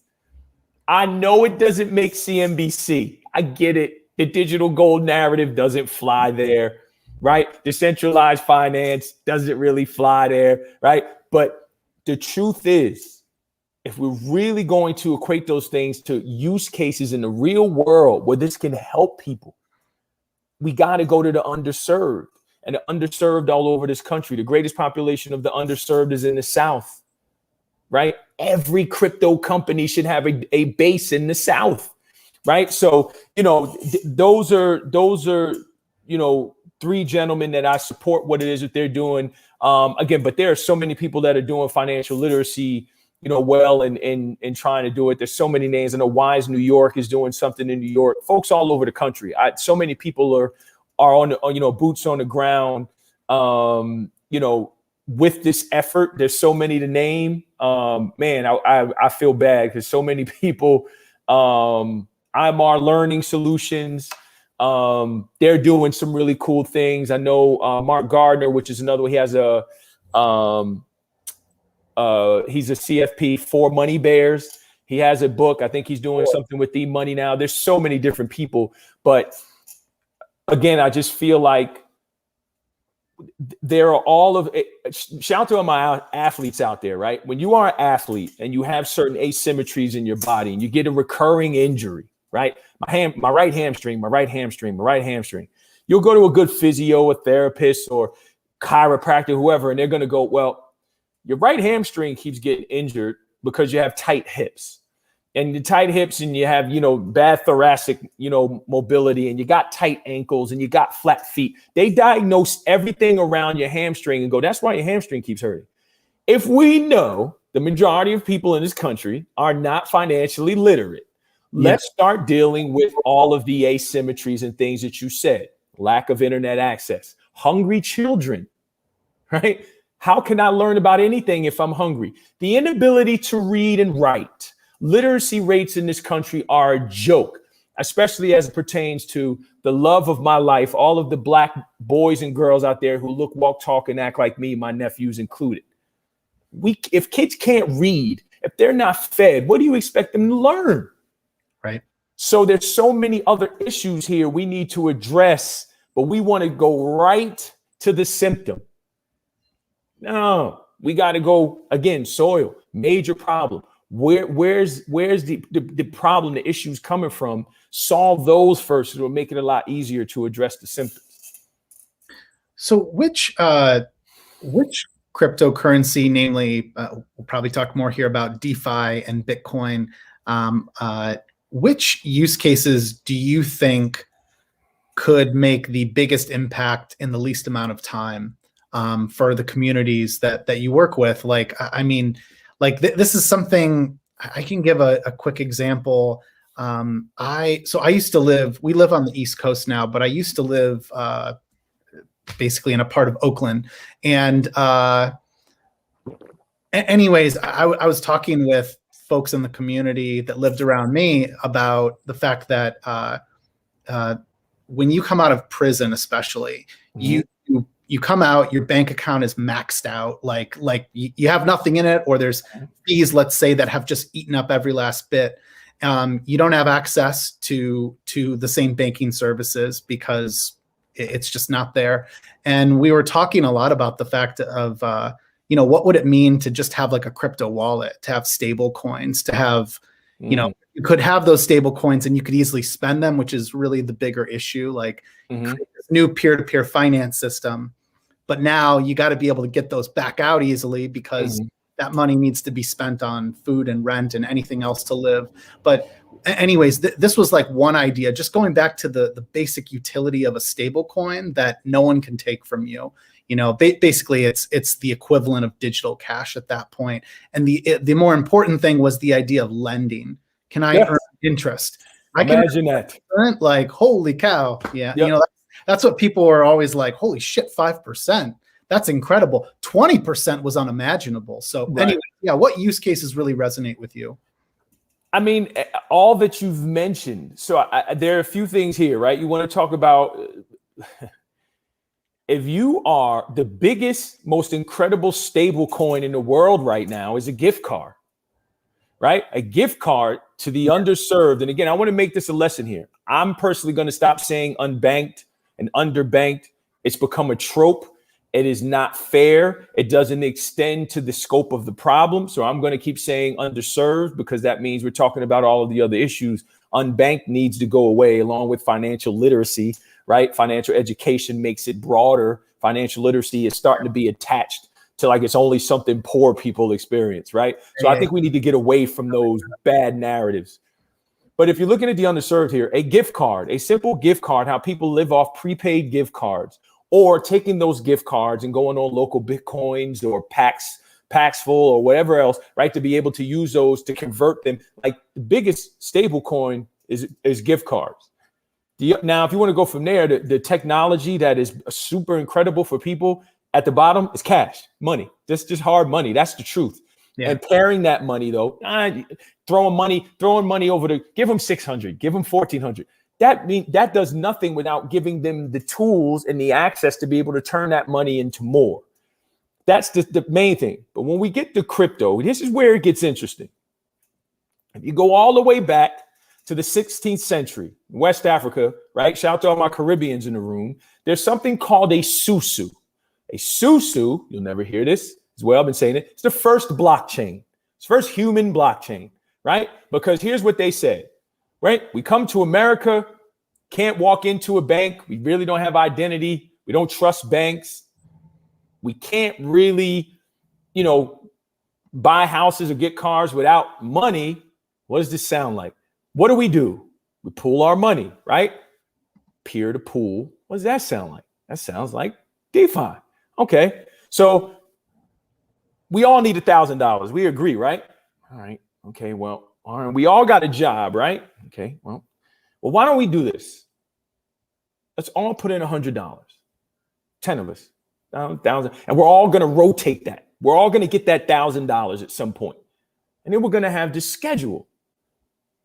I know it doesn't make CNBC. I get it. The digital gold narrative doesn't fly there, right? Decentralized finance doesn't really fly there, right? But the truth is, if we're really going to equate those things to use cases in the real world where this can help people, we got to go to the underserved, and the underserved all over this country. The greatest population of the underserved is in the South, right? Every crypto company should have a base in the South, right? So, those are three gentlemen that I support what it is that they're doing. Again, but there are so many people that are doing financial literacy, well, and trying to do it. There's so many names. I know Wise New York is doing something in New York. Folks all over the country. So many people are on boots on the ground, with this effort. There's so many to name. Man, I feel bad because so many people, IMR Learning Solutions, they're doing some really cool things. I know Mark Gardner, which is another one. He has he's a CFP for Money Bears. He has a book. I think he's doing something with the money now. There's so many different people. But again, I just feel like there are all of it. Shout out to all my athletes out there, right? When you are an athlete and you have certain asymmetries in your body and you get a recurring injury, right? My right hamstring. You'll go to a good physio, a therapist, or chiropractor, whoever, and they're going to go, well, your right hamstring keeps getting injured because you have tight hips. And the tight hips, and you have, bad thoracic, mobility, and you got tight ankles, and you got flat feet. They diagnose everything around your hamstring and go, that's why your hamstring keeps hurting. If we know the majority of people in this country are not financially literate, let's start dealing with all of the asymmetries and things that you said. Lack of internet access, hungry children, right? How can I learn about anything if I'm hungry? The inability to read and write. Literacy rates in this country are a joke, especially as it pertains to the love of my life, all of the Black boys and girls out there who look, walk, talk, and act like me, my nephews included. If kids can't read, if they're not fed, what do you expect them to learn? Right. So there's so many other issues here we need to address, but we want to go right to the symptom. No, we got to go again. Soil, major problem. Where's the problem, the issues coming from? Solve those first. It will make it a lot easier to address the symptoms. So which cryptocurrency, namely, we'll probably talk more here about DeFi and Bitcoin. Which use cases do you think could make the biggest impact in the least amount of time for the communities that you work with? Like, I mean, like this is something I can give a quick example. I used to live, we live on the East Coast now, but I used to live basically in a part of Oakland. And anyways, I was talking with folks in the community that lived around me about the fact that when you come out of prison, especially, you you come out, your bank account is maxed out, like you have nothing in it, or there's fees, let's say, that have just eaten up every last bit. You don't have access to the same banking services because it's just not there. And we were talking a lot about the fact of, what would it mean to just have like a crypto wallet, to have stable coins, to have, you could have those stable coins and you could easily spend them, which is really the bigger issue. Like this new peer-to-peer finance system, but now you got to be able to get those back out easily because that money needs to be spent on food and rent and anything else to live. But anyways, this was like one idea, just going back to the basic utility of a stable coin that no one can take from you. Basically it's the equivalent of digital cash at that point. And the more important thing was the idea of lending. Can I earn interest? I can imagine that. Like, holy cow. Yeah. Yep. That's what people are always like, holy shit, 5%. That's incredible. 20% was unimaginable. So anyway, what use cases really resonate with you? I mean, all that you've mentioned. So there are a few things here, right? You want to talk about if you are the biggest, most incredible stable coin in the world right now is a gift card, right? A gift card to the underserved. And again, I want to make this a lesson here. I'm personally going to stop saying unbanked and underbanked. It's become a trope. It is not fair. It doesn't extend to the scope of the problem. So I'm going to keep saying underserved because that means we're talking about all of the other issues. Unbanked needs to go away along with financial literacy, right? Financial education makes it broader. Financial literacy is starting to be attached to like it's only something poor people experience, right? So I think we need to get away from those bad narratives. But if you're looking at the underserved here, a gift card, a simple gift card, how people live off prepaid gift cards, or taking those gift cards and going on local Bitcoins or Paxful or whatever else, right? To be able to use those to convert them. Like the biggest stable coin is gift cards. Now, if you want to go from there, the technology that is super incredible for people at the bottom is cash, money, just hard money. That's the truth. Yeah. And pairing that money, though, throwing money over to give them 600, give them 1,400. That does nothing without giving them the tools and the access to be able to turn that money into more. That's the main thing. But when we get to crypto, this is where it gets interesting. If you go all the way back to the 16th century, West Africa, right? Shout out to all my Caribbeans in the room. There's something called a susu. A susu, you'll never hear this as well. I've been saying it. It's the first blockchain. It's the first human blockchain, right? Because here's what they said. Right? We come to America, can't walk into a bank. We really don't have identity. We don't trust banks. We can't really, buy houses or get cars without money. What does this sound like? What do? We pool our money, right? Peer to pool. What does that sound like? That sounds like DeFi. Okay. So we all need $1,000. We agree, right? All right. Okay. Well, all right, we all got a job, right? Okay, well, why don't we do this? Let's all put in $100, 10 of us, 1,000, and we're all going to rotate that. We're all going to get that $1,000 at some point. And then we're going to have this schedule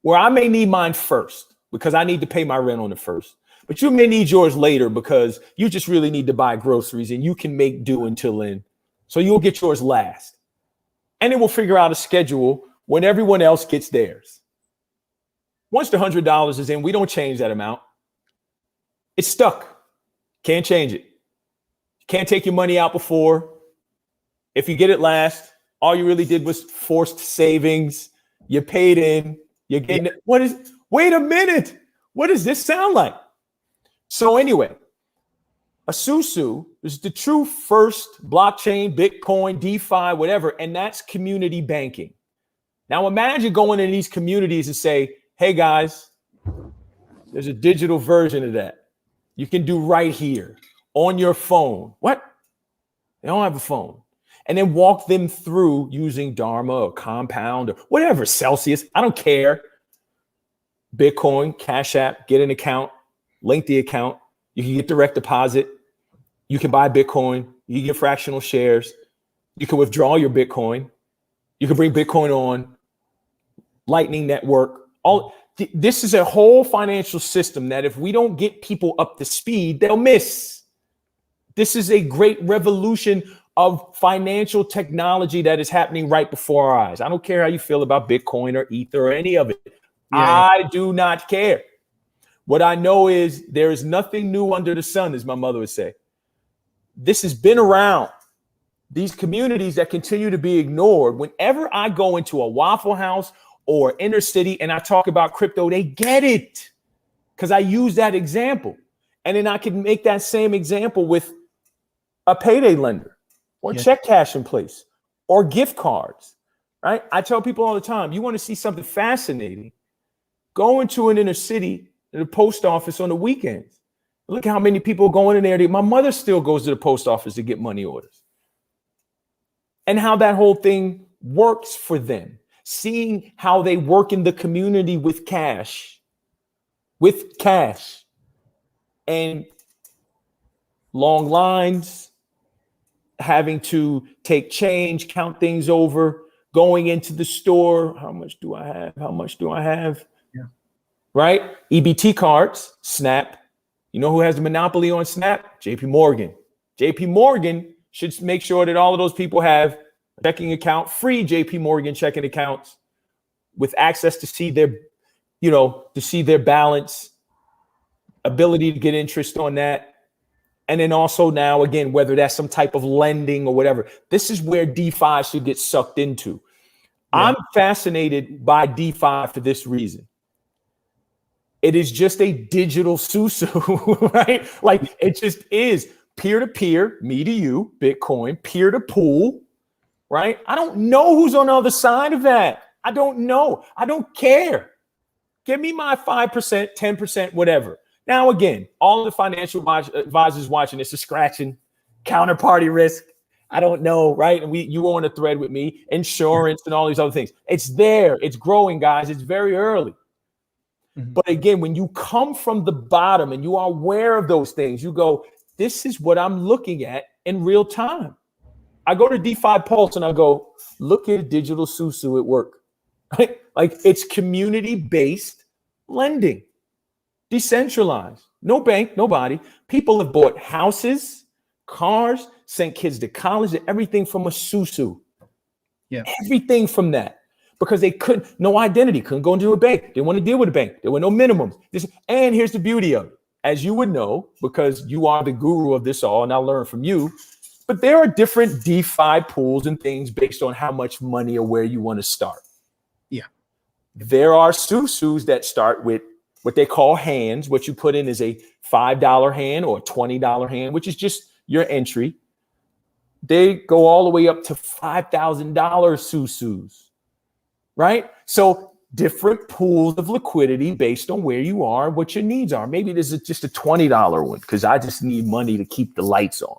where I may need mine first because I need to pay my rent on it first. But you may need yours later because you just really need to buy groceries and you can make do until then. So you'll get yours last. And then we'll figure out a schedule when everyone else gets theirs. Once the $100 is in, we don't change that amount. It's stuck. Can't change it. Can't take your money out before. If you get it last, all you really did was forced savings. You paid in. You're getting it. Wait a minute. What does this sound like? So anyway, a susu is the true first blockchain, Bitcoin, DeFi, whatever, and that's community banking. Now imagine going in these communities and say, hey guys, there's a digital version of that. You can do right here on your phone. What? They don't have a phone. And then walk them through using Dharma or Compound or whatever, Celsius. I don't care. Bitcoin, Cash App, get an account, link the account. You can get direct deposit. You can buy Bitcoin. You can get fractional shares. You can withdraw your Bitcoin. You can bring Bitcoin on. Lightning Network. This is a whole financial system that if we don't get people up to speed, they'll miss. This is a great revolution of financial technology that is happening right before our eyes. I don't care how you feel about Bitcoin or Ether or any of it. I do not care. What I know is there is nothing new under the sun, as my mother would say. This has been around. These communities that continue to be ignored. Whenever I go into a Waffle House or inner city and I talk about crypto, they get it because I use that example. And then I can make that same example with a payday lender or check cash in place or gift cards, right? I tell people all the time, you want to see something fascinating, go into an inner city, in the post office on the weekends. Look how many people are going in there. My mother still goes to the post office to get money orders. And how that whole thing works for them. Seeing how they work in the community with cash. And long lines, having to take change, count things over, going into the store. How much do I have? Yeah. Right? EBT cards, Snap. You know who has the monopoly on Snap? JP Morgan. JP Morgan should make sure that all of those people have a checking account, free JP Morgan checking accounts with access to see their, balance, ability to get interest on that. And then also now, again, whether that's some type of lending or whatever, this is where DeFi should get sucked into. Yeah. I'm fascinated by DeFi for this reason. It is just a digital susu, right? Like it just is peer-to-peer, me to you, Bitcoin, peer-to-pool, right? I don't know who's on the other side of that. I don't know. I don't care. Give me my 5%, 10%, whatever. Now, again, all the financial advisors watching this are scratching counterparty risk. I don't know, right? And you were on a thread with me, insurance and all these other things. It's there. It's growing, guys. It's very early. Mm-hmm. But again, when you come from the bottom and you are aware of those things, you go, this is what I'm looking at in real time. I go to DeFi Pulse and I go, look at digital susu at work. Like it's community-based lending, decentralized, no bank, nobody. People have bought houses, cars, sent kids to college, everything from a susu. Yeah, everything from that. Because they no identity, couldn't go into a bank. They didn't want to deal with a bank. There were no minimums. And here's the beauty of it. As you would know, because you are the guru of this all, and I'll learn from you, but there are different DeFi pools and things based on how much money or where you want to start. Yeah. There are susus that start with what they call hands. What you put in is a $5 hand or a $20 hand, which is just your entry. They go all the way up to $5,000 susus. Right? So different pools of liquidity based on where you are, what your needs are. Maybe this is just a $20 one because I just need money to keep the lights on.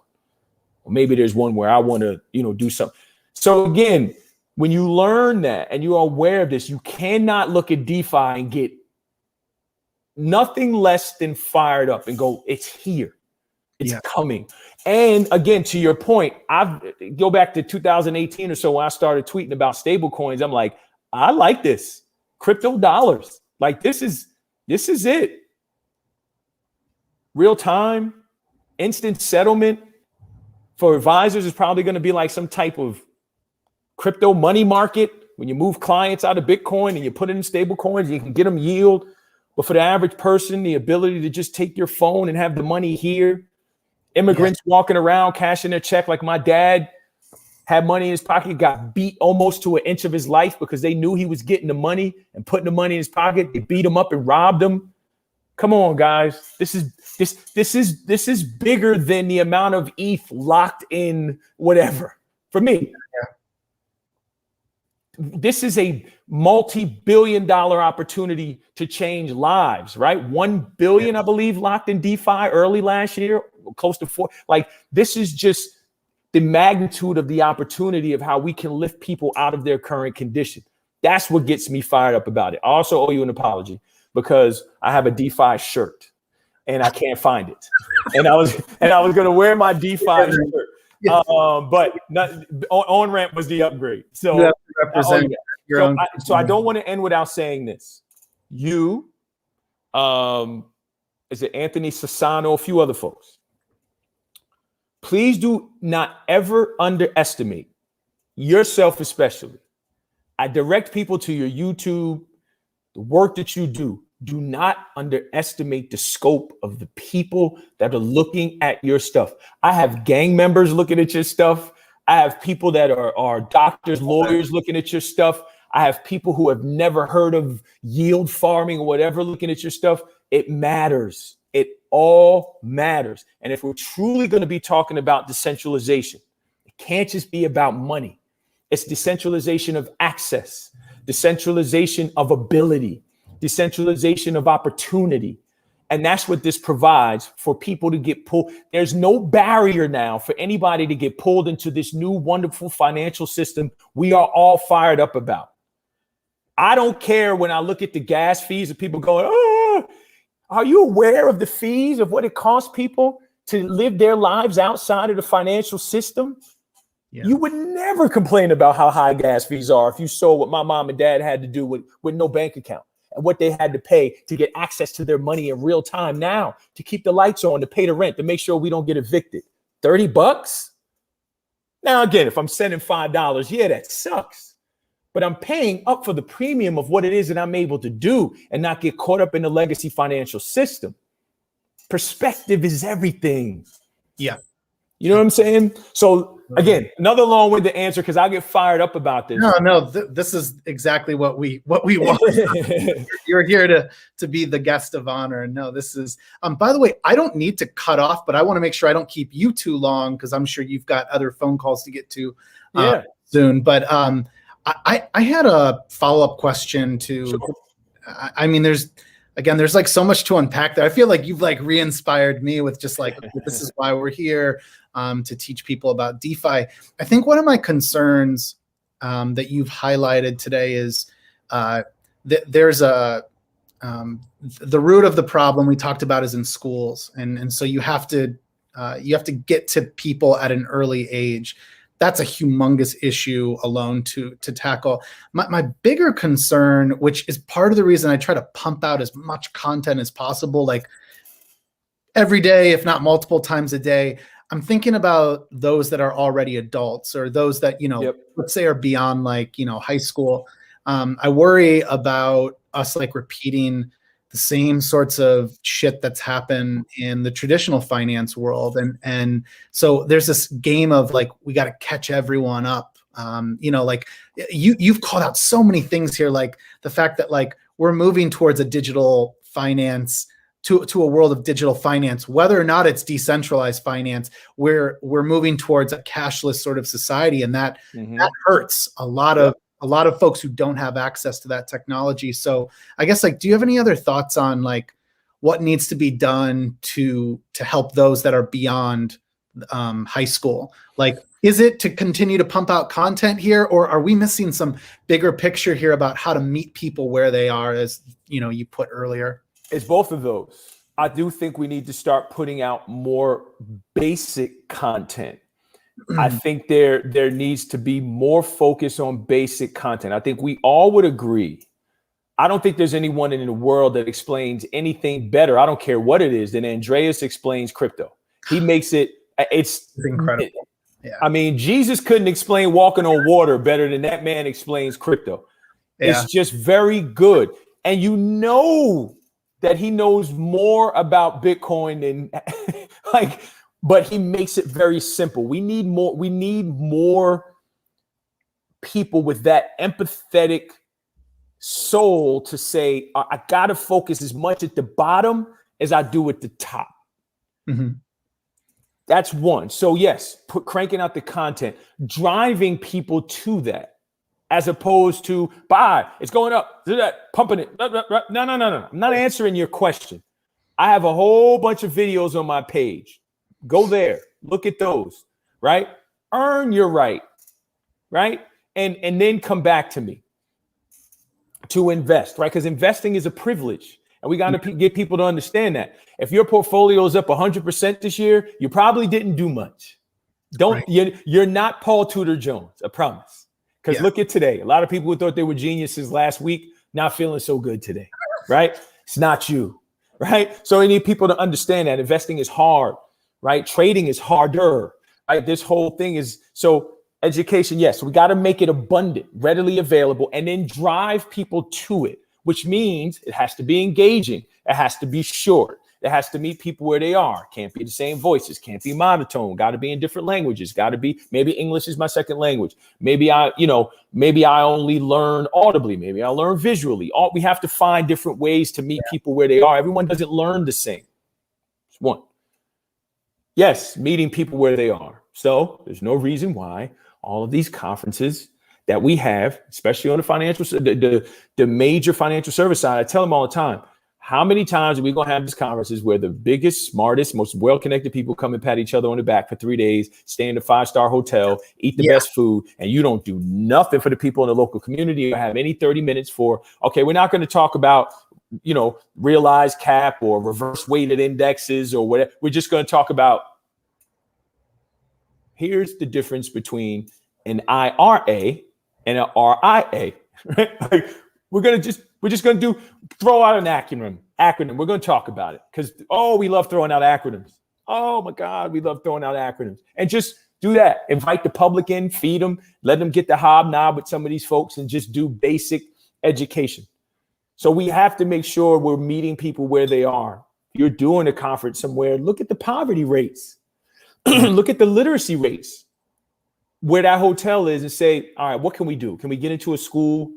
Or maybe there's one where I want to, do something. So again, when you learn that and you are aware of this, you cannot look at DeFi and get nothing less than fired up and go, it's here. It's coming. And again, to your point, I go back to 2018 or so when I started tweeting about stable coins. I'm like, I like this. Crypto dollars. Like this is it. Real time, instant settlement for advisors is probably going to be like some type of crypto money market when you move clients out of Bitcoin and you put it in stable coins, you can get them yield. But for the average person, the ability to just take your phone and have the money here, immigrants walking around cashing their check like my dad had money in his pocket, got beat almost to an inch of his life because they knew he was getting the money and putting the money in his pocket. They beat him up and robbed him. Come on, guys. This is bigger than the amount of ETH locked in whatever for me. This is a multi-billion-dollar opportunity to change lives, right? 1 billion, I believe, locked in DeFi early last year, close to 4. Like this is just the magnitude of the opportunity of how we can lift people out of their current condition. That's what gets me fired up about it. I also owe you an apology because I have a DeFi shirt and I can't find it. And I was going to wear my DeFi shirt. But Onramp was the upgrade. So you have to represent your own. So I don't want to end without saying this. You, is it Anthony Sassano, a few other folks. Please do not ever underestimate yourself, especially. I direct people to your YouTube, the work that you do. Do not underestimate the scope of the people that are looking at your stuff. I have gang members looking at your stuff. I have people that are doctors, lawyers looking at your stuff. I have people who have never heard of yield farming or whatever looking at your stuff. It matters. It all matters. And if we're truly going to be talking about decentralization, it can't just be about money. It's decentralization of access, decentralization of ability, decentralization of opportunity. And that's what this provides for people to get pulled. There's no barrier now for anybody to get pulled into this new wonderful financial system we are all fired up about. I don't care when I look at the gas fees and people going, oh, are you aware of the fees of what it costs people to live their lives outside of the financial system? Yeah. You would never complain about how high gas fees are if you saw what my mom and dad had to do with no bank account and what they had to pay to get access to their money in real time now, to keep the lights on, to pay the rent, to make sure we don't get evicted. $30? Now, again, if I'm sending $5, yeah, that sucks. But I'm paying up for the premium of what it is that I'm able to do and not get caught up in the legacy financial system. Perspective is everything. Yeah. You know what I'm saying? So again, another long-winded answer because I get fired up about this. No, this is exactly what we want. You're here to be the guest of honor. And no, this is, by the way, I don't need to cut off, but I want to make sure I don't keep you too long because I'm sure you've got other phone calls to get to soon. But I had a follow-up question to, sure. I mean, there's like so much to unpack there. I feel like you've like re-inspired me with just like, this is why we're here, to teach people about DeFi. I think one of my concerns that you've highlighted today is there's the root of the problem we talked about is in schools. And so you have to get to people at an early age. That's a humongous issue alone to tackle. My bigger concern, which is part of the reason I try to pump out as much content as possible, like every day, if not multiple times a day, I'm thinking about those that are already adults or those that, let's say are beyond like, high school. I worry about us like repeating the same sorts of shit that's happened in the traditional finance world. And so there's this game of like, we got to catch everyone up. Like you've called out so many things here, like the fact that like we're moving towards a digital finance to a world of digital finance, whether or not it's decentralized finance, we're moving towards a cashless sort of society. And that hurts a lot of folks who don't have access to that technology. So I guess like, do you have any other thoughts on like what needs to be done to help those that are beyond high school? Like, is it to continue to pump out content here, or are we missing some bigger picture here about how to meet people where they are, as you put earlier? It's both of those. I do think we need to start putting out more basic content. I think there needs to be more focus on basic content. I think we all would agree. I don't think there's anyone in the world that explains anything better, I don't care what it is, than Andreas explains crypto. He makes it's incredible. Yeah. I mean, Jesus couldn't explain walking on water better than that man explains crypto. Yeah. It's just very good. And that he knows more about Bitcoin than but he makes it very simple. We need more people with that empathetic soul to say, I got to focus as much at the bottom as I do at the top. Mm-hmm. That's one. So yes, cranking out the content, driving people to that, as opposed to buy, it's going up, do that, pumping it. No. I'm not answering your question. I have a whole bunch of videos on my page. Go there, look at those, right? Earn your right? And then come back to me to invest, right? Because investing is a privilege. And we got to get people to understand that. If your portfolio is up 100% this year, you probably didn't do much. You're not Paul Tudor Jones, I promise. Because look at today. A lot of people who thought they were geniuses last week, not feeling so good today, right? It's not you, right? So I need people to understand that investing is hard. right? Trading is harder, right? This whole thing is so education. Yes, we got to make it abundant, readily available, and then drive people to it, which means it has to be engaging. It has to be short. It has to meet people where they are. Can't be the same voices. Can't be monotone. Got to be in different languages. Got to be, maybe English is my second language. Maybe I only learn audibly. Maybe I learn visually. We have to find different ways to meet people where they are. Everyone doesn't learn the same. It's one. Yes, meeting people where they are. So there's no reason why all of these conferences that we have, especially on the financial, the major financial service side, I tell them all the time, how many times are we going to have these conferences where the biggest, smartest, most well-connected people come and pat each other on the back for 3 days, stay in a 5-star hotel, eat the best food, and you don't do nothing for the people in the local community or have any 30 minutes for, okay, we're not going to talk about, realized cap or reverse weighted indexes or whatever. We're just going to talk about, here's the difference between an IRA and an RIA, right? Like, we're just going to throw out an acronym. We're going to talk about it because, we love throwing out acronyms. Oh my God, we love throwing out acronyms. And just do that. Invite the public in, feed them, let them get the hobnob with some of these folks and just do basic education. So we have to make sure we're meeting people where they are. You're doing a conference somewhere, look at the poverty rates. Look at the literacy rates where that hotel is and say, all right, what can we do? Can we get into a school?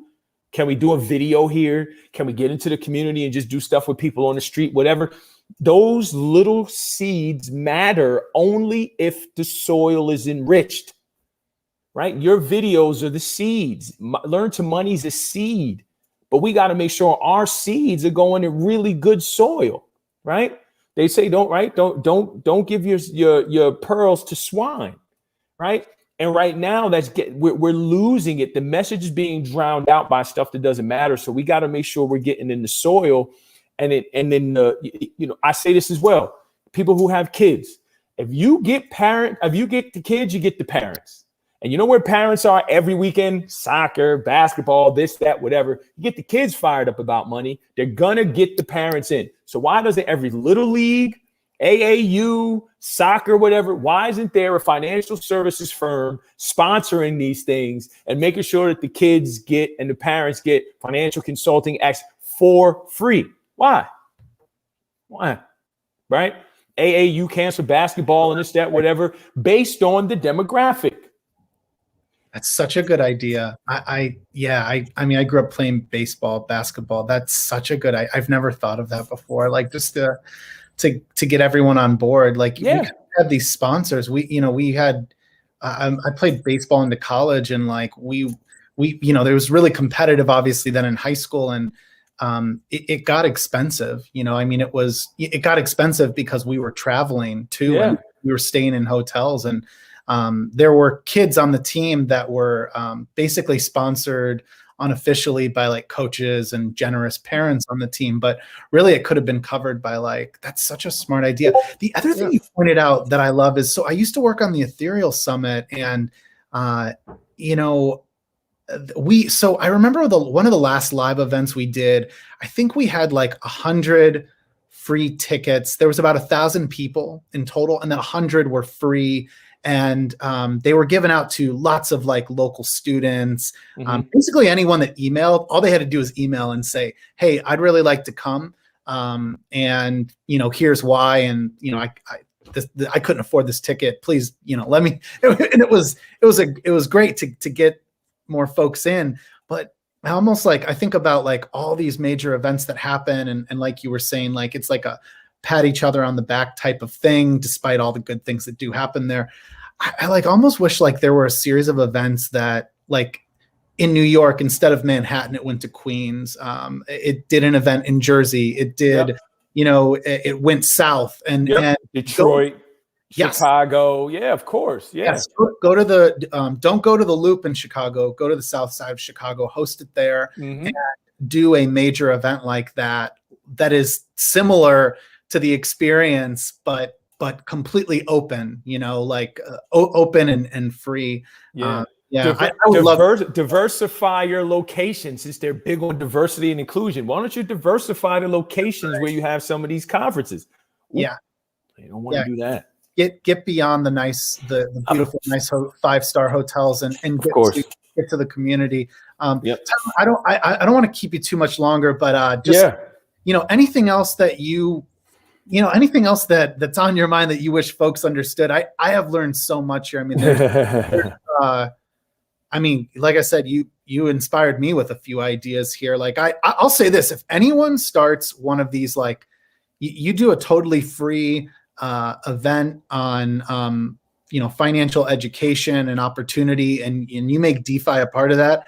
Can we do a video here? Can we get into the community and just do stuff with people on the street, whatever? Those little seeds matter only if the soil is enriched, right? Your videos are the seeds. Learn to Money is a seed, but we got to make sure our seeds are going in really good soil, right? They say don't give your pearls to swine, right? And right now we're losing it. The message is being drowned out by stuff that doesn't matter. So we got to make sure we're getting in the soil. And then I say this as well. People who have kids, if you get the kids, you get the parents. And you know where parents are every weekend? Soccer, basketball, this, that, whatever. You get the kids fired up about money, they're going to get the parents in. So why doesn't every little league, AAU, soccer, whatever, why isn't there a financial services firm sponsoring these things and making sure that the kids get and the parents get financial consulting for free? Why? Right? AAU canceled basketball and this, that, whatever, based on the demographic. That's such a good idea. I mean, I grew up playing baseball, basketball. That's such a good, I've never thought of that before. Like just to get everyone on board. Like we had these sponsors. We had, I played baseball into college and like we there was really competitive obviously then in high school and it got expensive. I mean, it got expensive because we were traveling too and we were staying in hotels and there were kids on the team that were basically sponsored unofficially by like coaches and generous parents on the team, but really it could have been covered by like, that's such a smart idea. The other thing you pointed out that I love is, so I used to work on the Ethereal Summit and, I remember one of the last live events we did, I think we had like 100 free tickets. There was about 1,000 people in total and then 100 were free. And they were given out to lots of like local students, basically anyone that emailed. All they had to do was email and say, "Hey, I'd really like to come, and here's why." And I couldn't afford this ticket. Please, let me. And it was great to get more folks in. But I almost like I think about like all these major events that happen, and like you were saying, like it's like a pat each other on the back type of thing, despite all the good things that do happen there. I like almost wish like there were a series of events that like in New York, instead of Manhattan, it went to Queens. It did an event in Jersey. It did, it went south and Detroit, Chicago. Yeah, of course. Yeah. Yes. Go to don't go to the Loop in Chicago, go to the South Side of Chicago, host it there and do a major event like that is similar to the experience, but completely open, open and free. I would diversify your locations since they're big on diversity and inclusion. Why don't you diversify the locations where you have some of these conferences? Yeah. You don't want to do that. get beyond the beautiful, nice 5-star hotels and Of course. get to the community. Yep. Tom, I don't want to keep you too much longer, but just anything else that anything else that's on your mind that you wish folks understood? I have learned so much here. I mean, like I said, you inspired me with a few ideas here. Like I'll say this: if anyone starts one of these, like you do a totally free event on financial education and opportunity, and you make DeFi a part of that,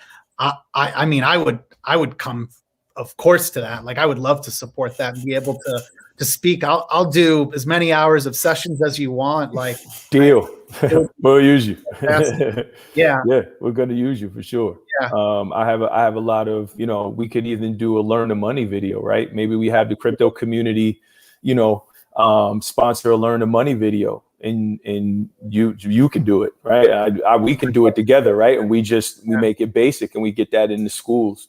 I mean, I would come, of course, to that. Like I would love to support that and be able to speak. I'll do as many hours of sessions as you want. Like deal. We'll use you. Yeah, we're going to use you for sure. Yeah. I have a lot of, we could even do a learn the money video, right? Maybe we have the crypto community, sponsor a learn the money video, and you can do it, right? We can do it together, right? And we make it basic, and we get that in the schools.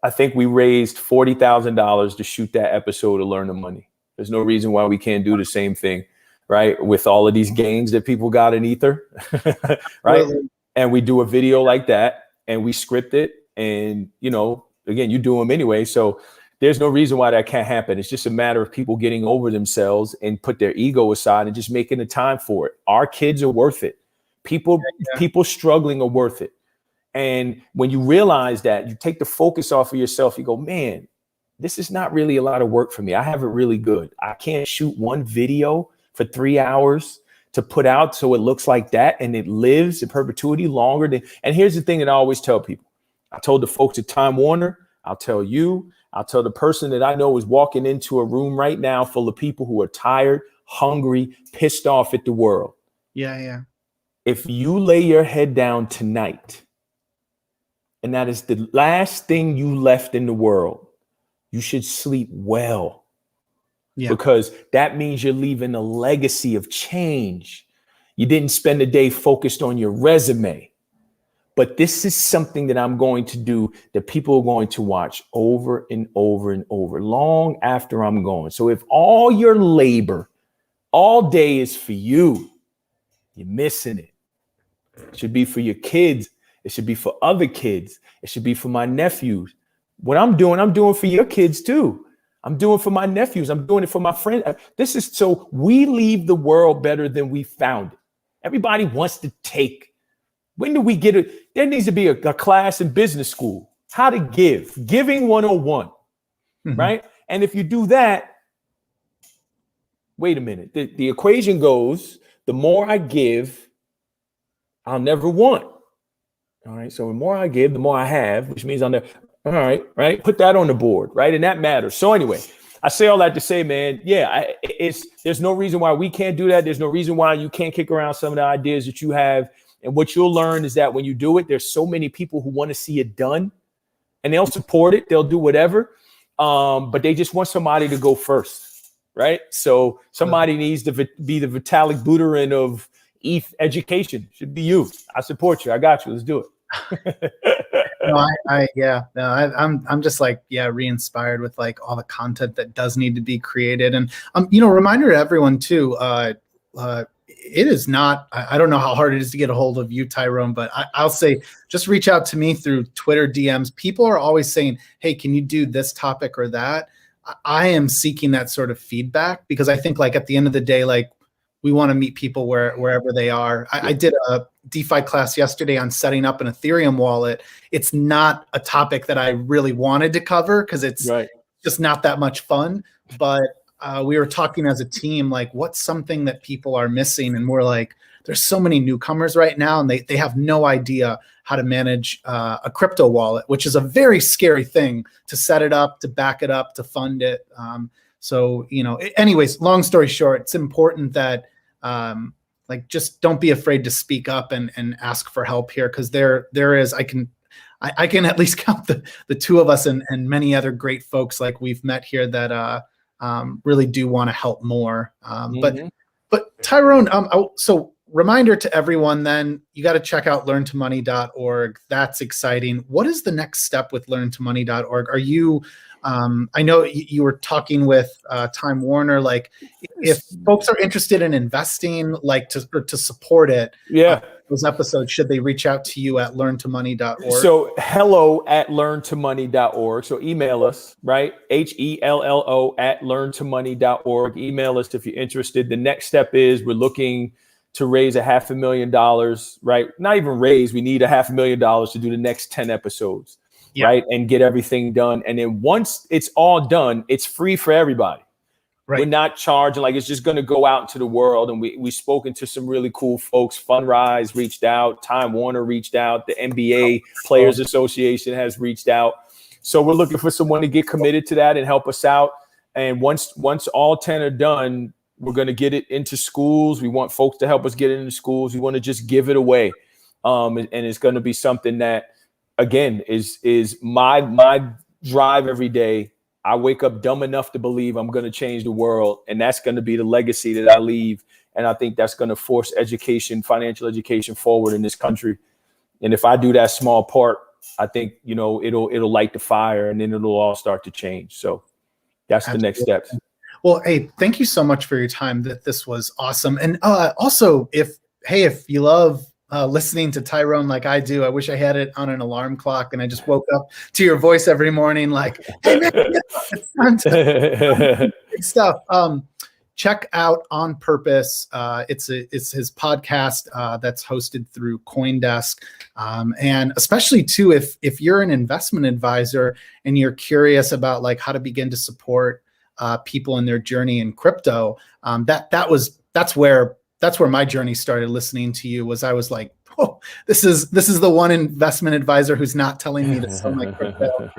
I think we raised $40,000 to shoot that episode of Learn the Money. There's no reason why we can't do the same thing, right? With all of these gains that people got in Ether, right? Really? And we do a video like that, and we script it, and again, you do them anyway. So there's no reason why that can't happen. It's just a matter of people getting over themselves and put their ego aside and just making the time for it. Our kids are worth it. People struggling are worth it. And when you realize that, you take the focus off of yourself, you go, man, this is not really a lot of work for me. I have it really good. I can't shoot one video for 3 hours to put out so it looks like that, and it lives in perpetuity longer than. And here's the thing that I always tell people. I told the folks at Time Warner, I'll tell you, I'll tell the person that I know is walking into a room right now full of people who are tired, hungry, pissed off at the world. Yeah. If you lay your head down tonight, and that is the last thing you left in the world, you should sleep well. Yeah. Because that means you're leaving a legacy of change. You didn't spend the day focused on your resume. But this is something that I'm going to do that people are going to watch over and over and over, long after I'm gone. So if all your labor all day is for you, you're missing it. It should be for your kids. It should be for other kids. It should be for my nephews. What I'm doing for your kids too. I'm doing for my nephews. I'm doing it for my friends. This is so we leave the world better than we found it. Everybody wants to take. When do we get it? There needs to be a class in business school. How to give. Giving 101. Right? And if you do that, wait a minute. The equation goes, the more I give, I'll never want. All right. So the more I give, the more I have, which means I'll never. All right. Right. Put that on the board. Right. And that matters. So anyway, I say all that to say, man, there's no reason why we can't do that. There's no reason why you can't kick around some of the ideas that you have. And what you'll learn is that when you do it, there's so many people who want to see it done, and they'll support it. They'll do whatever. But they just want somebody to go first. Right. So somebody needs to be the Vitalik Buterin of ETH education. Should be you. I support you. I got you. Let's do it. I'm just like, re-inspired with like all the content that does need to be created. And, reminder to everyone too, it is not, I don't know how hard it is to get a hold of you, Tyrone, but I'll say, just reach out to me through Twitter DMs. People are always saying, hey, can you do this topic or that? I am seeking that sort of feedback because I think like at the end of the day, like we want to meet people wherever they are. I did a DeFi class yesterday on setting up an Ethereum wallet. It's not a topic that I really wanted to cover because it's just not that much fun. But we were talking as a team, like what's something that people are missing? And we're like, there's so many newcomers right now and they have no idea how to manage a crypto wallet, which is a very scary thing to set it up, to back it up, to fund it. So, anyways, long story short, it's important that just don't be afraid to speak up and ask for help here. Cause there is, I can at least count the two of us and many other great folks like we've met here that really do want to help more. But Tyrone, so reminder to everyone then, you got to check out learntomoney.org. That's exciting. What is the next step with learntomoney.org? Are you I know you were talking with Time Warner, like if folks are interested in investing, like to support it, Yeah. those episodes, should they reach out to you at learntomoney.org? So hello@learntomoney.org. So email us, right? HELLO@learntomoney.org. Email us if you're interested. The next step is we're looking to raise $500,000, right? Not even raise, we need $500,000 to do the next 10 episodes, right? And get everything done. And then once it's all done, it's free for everybody. Right. We're not charging, like it's just going to go out into the world. And we've spoken to some really cool folks. Funrise reached out, Time Warner reached out, the NBA Players Association has reached out. So we're looking for someone to get committed to that and help us out. And once all 10 are done, we're going to get it into schools. We want folks to help us get it into schools. We want to just give it away. And it's going to be something that, again, is my drive every day. I wake up dumb enough to believe I'm going to change the world, and that's going to be the legacy that I leave. And I think that's going to force education, financial education forward in this country. And if I do that small part, I think, it'll light the fire, and then it'll all start to change. So that's the next steps. Well, hey, thank you so much for your time. This was awesome. And also, if you love listening to Tyrone like I do, I wish I had it on an alarm clock and I just woke up to your voice every morning like, hey man, it's time to big stuff. Check out On Purpose. It's his podcast that's hosted through CoinDesk. And especially too, if you're an investment advisor and you're curious about like how to begin to support people in their journey in crypto, that's where my journey started. Listening to you was I was like, oh, this is the one investment advisor who's not telling me to sell my crypto.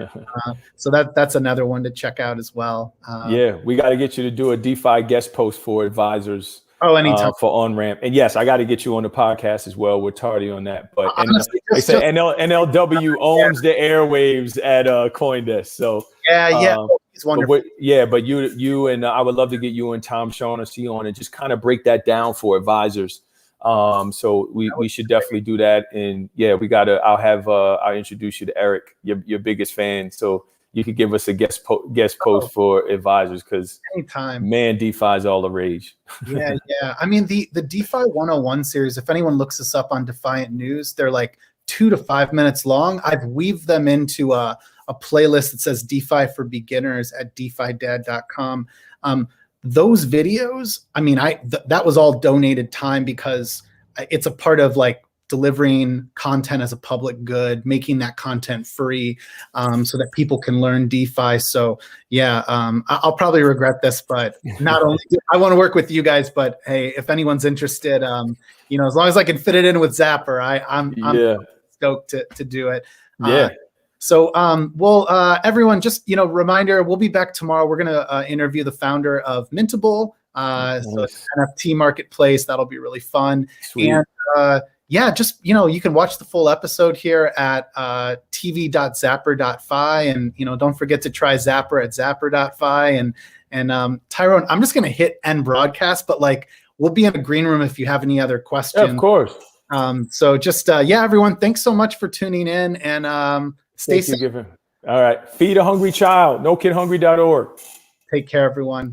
So that's another one to check out as well. Yeah, we got to get you to do a DeFi guest post for advisors. Oh, anytime. For Onramp. And yes, I got to get you on the podcast as well. We're tardy on that. But honestly, they say NLW owns the airwaves at CoinDesk. So he's wonderful. But you and I would love to get you and Tom Shaughnessy on and just kind of break that down for advisors. So we should definitely do that. And I'll introduce you to Eric, your biggest fan. So you could give us a guest post for advisors, because anytime, man, DeFi is all the rage. Yeah. I mean, the DeFi 101 series, if anyone looks us up on Defiant News, they're like 2 to 5 minutes long. I've weaved them into a playlist that says DeFi for Beginners at DeFiDad.com. Those videos, I mean, that was all donated time because it's a part of like delivering content as a public good, making that content free, so that people can learn DeFi. So yeah, I'll probably regret this, but not only do I want to work with you guys, but hey, if anyone's interested, as long as I can fit it in with Zapper, I'm stoked to do it. Yeah. So, everyone, just, reminder, we'll be back tomorrow. We're going to interview the founder of Mintable, Nice. so NFT marketplace. That'll be really fun. Sweet. And you can watch the full episode here at tv.zapper.fi. And, don't forget to try Zapper at Zapper.fi. And Tyrone, I'm just going to hit end broadcast, but like, we'll be in a green room if you have any other questions. Yeah, of course. So just, everyone, thanks so much for tuning in, and stay safe. All right. Feed a hungry child. NoKidHungry.org. Take care, everyone.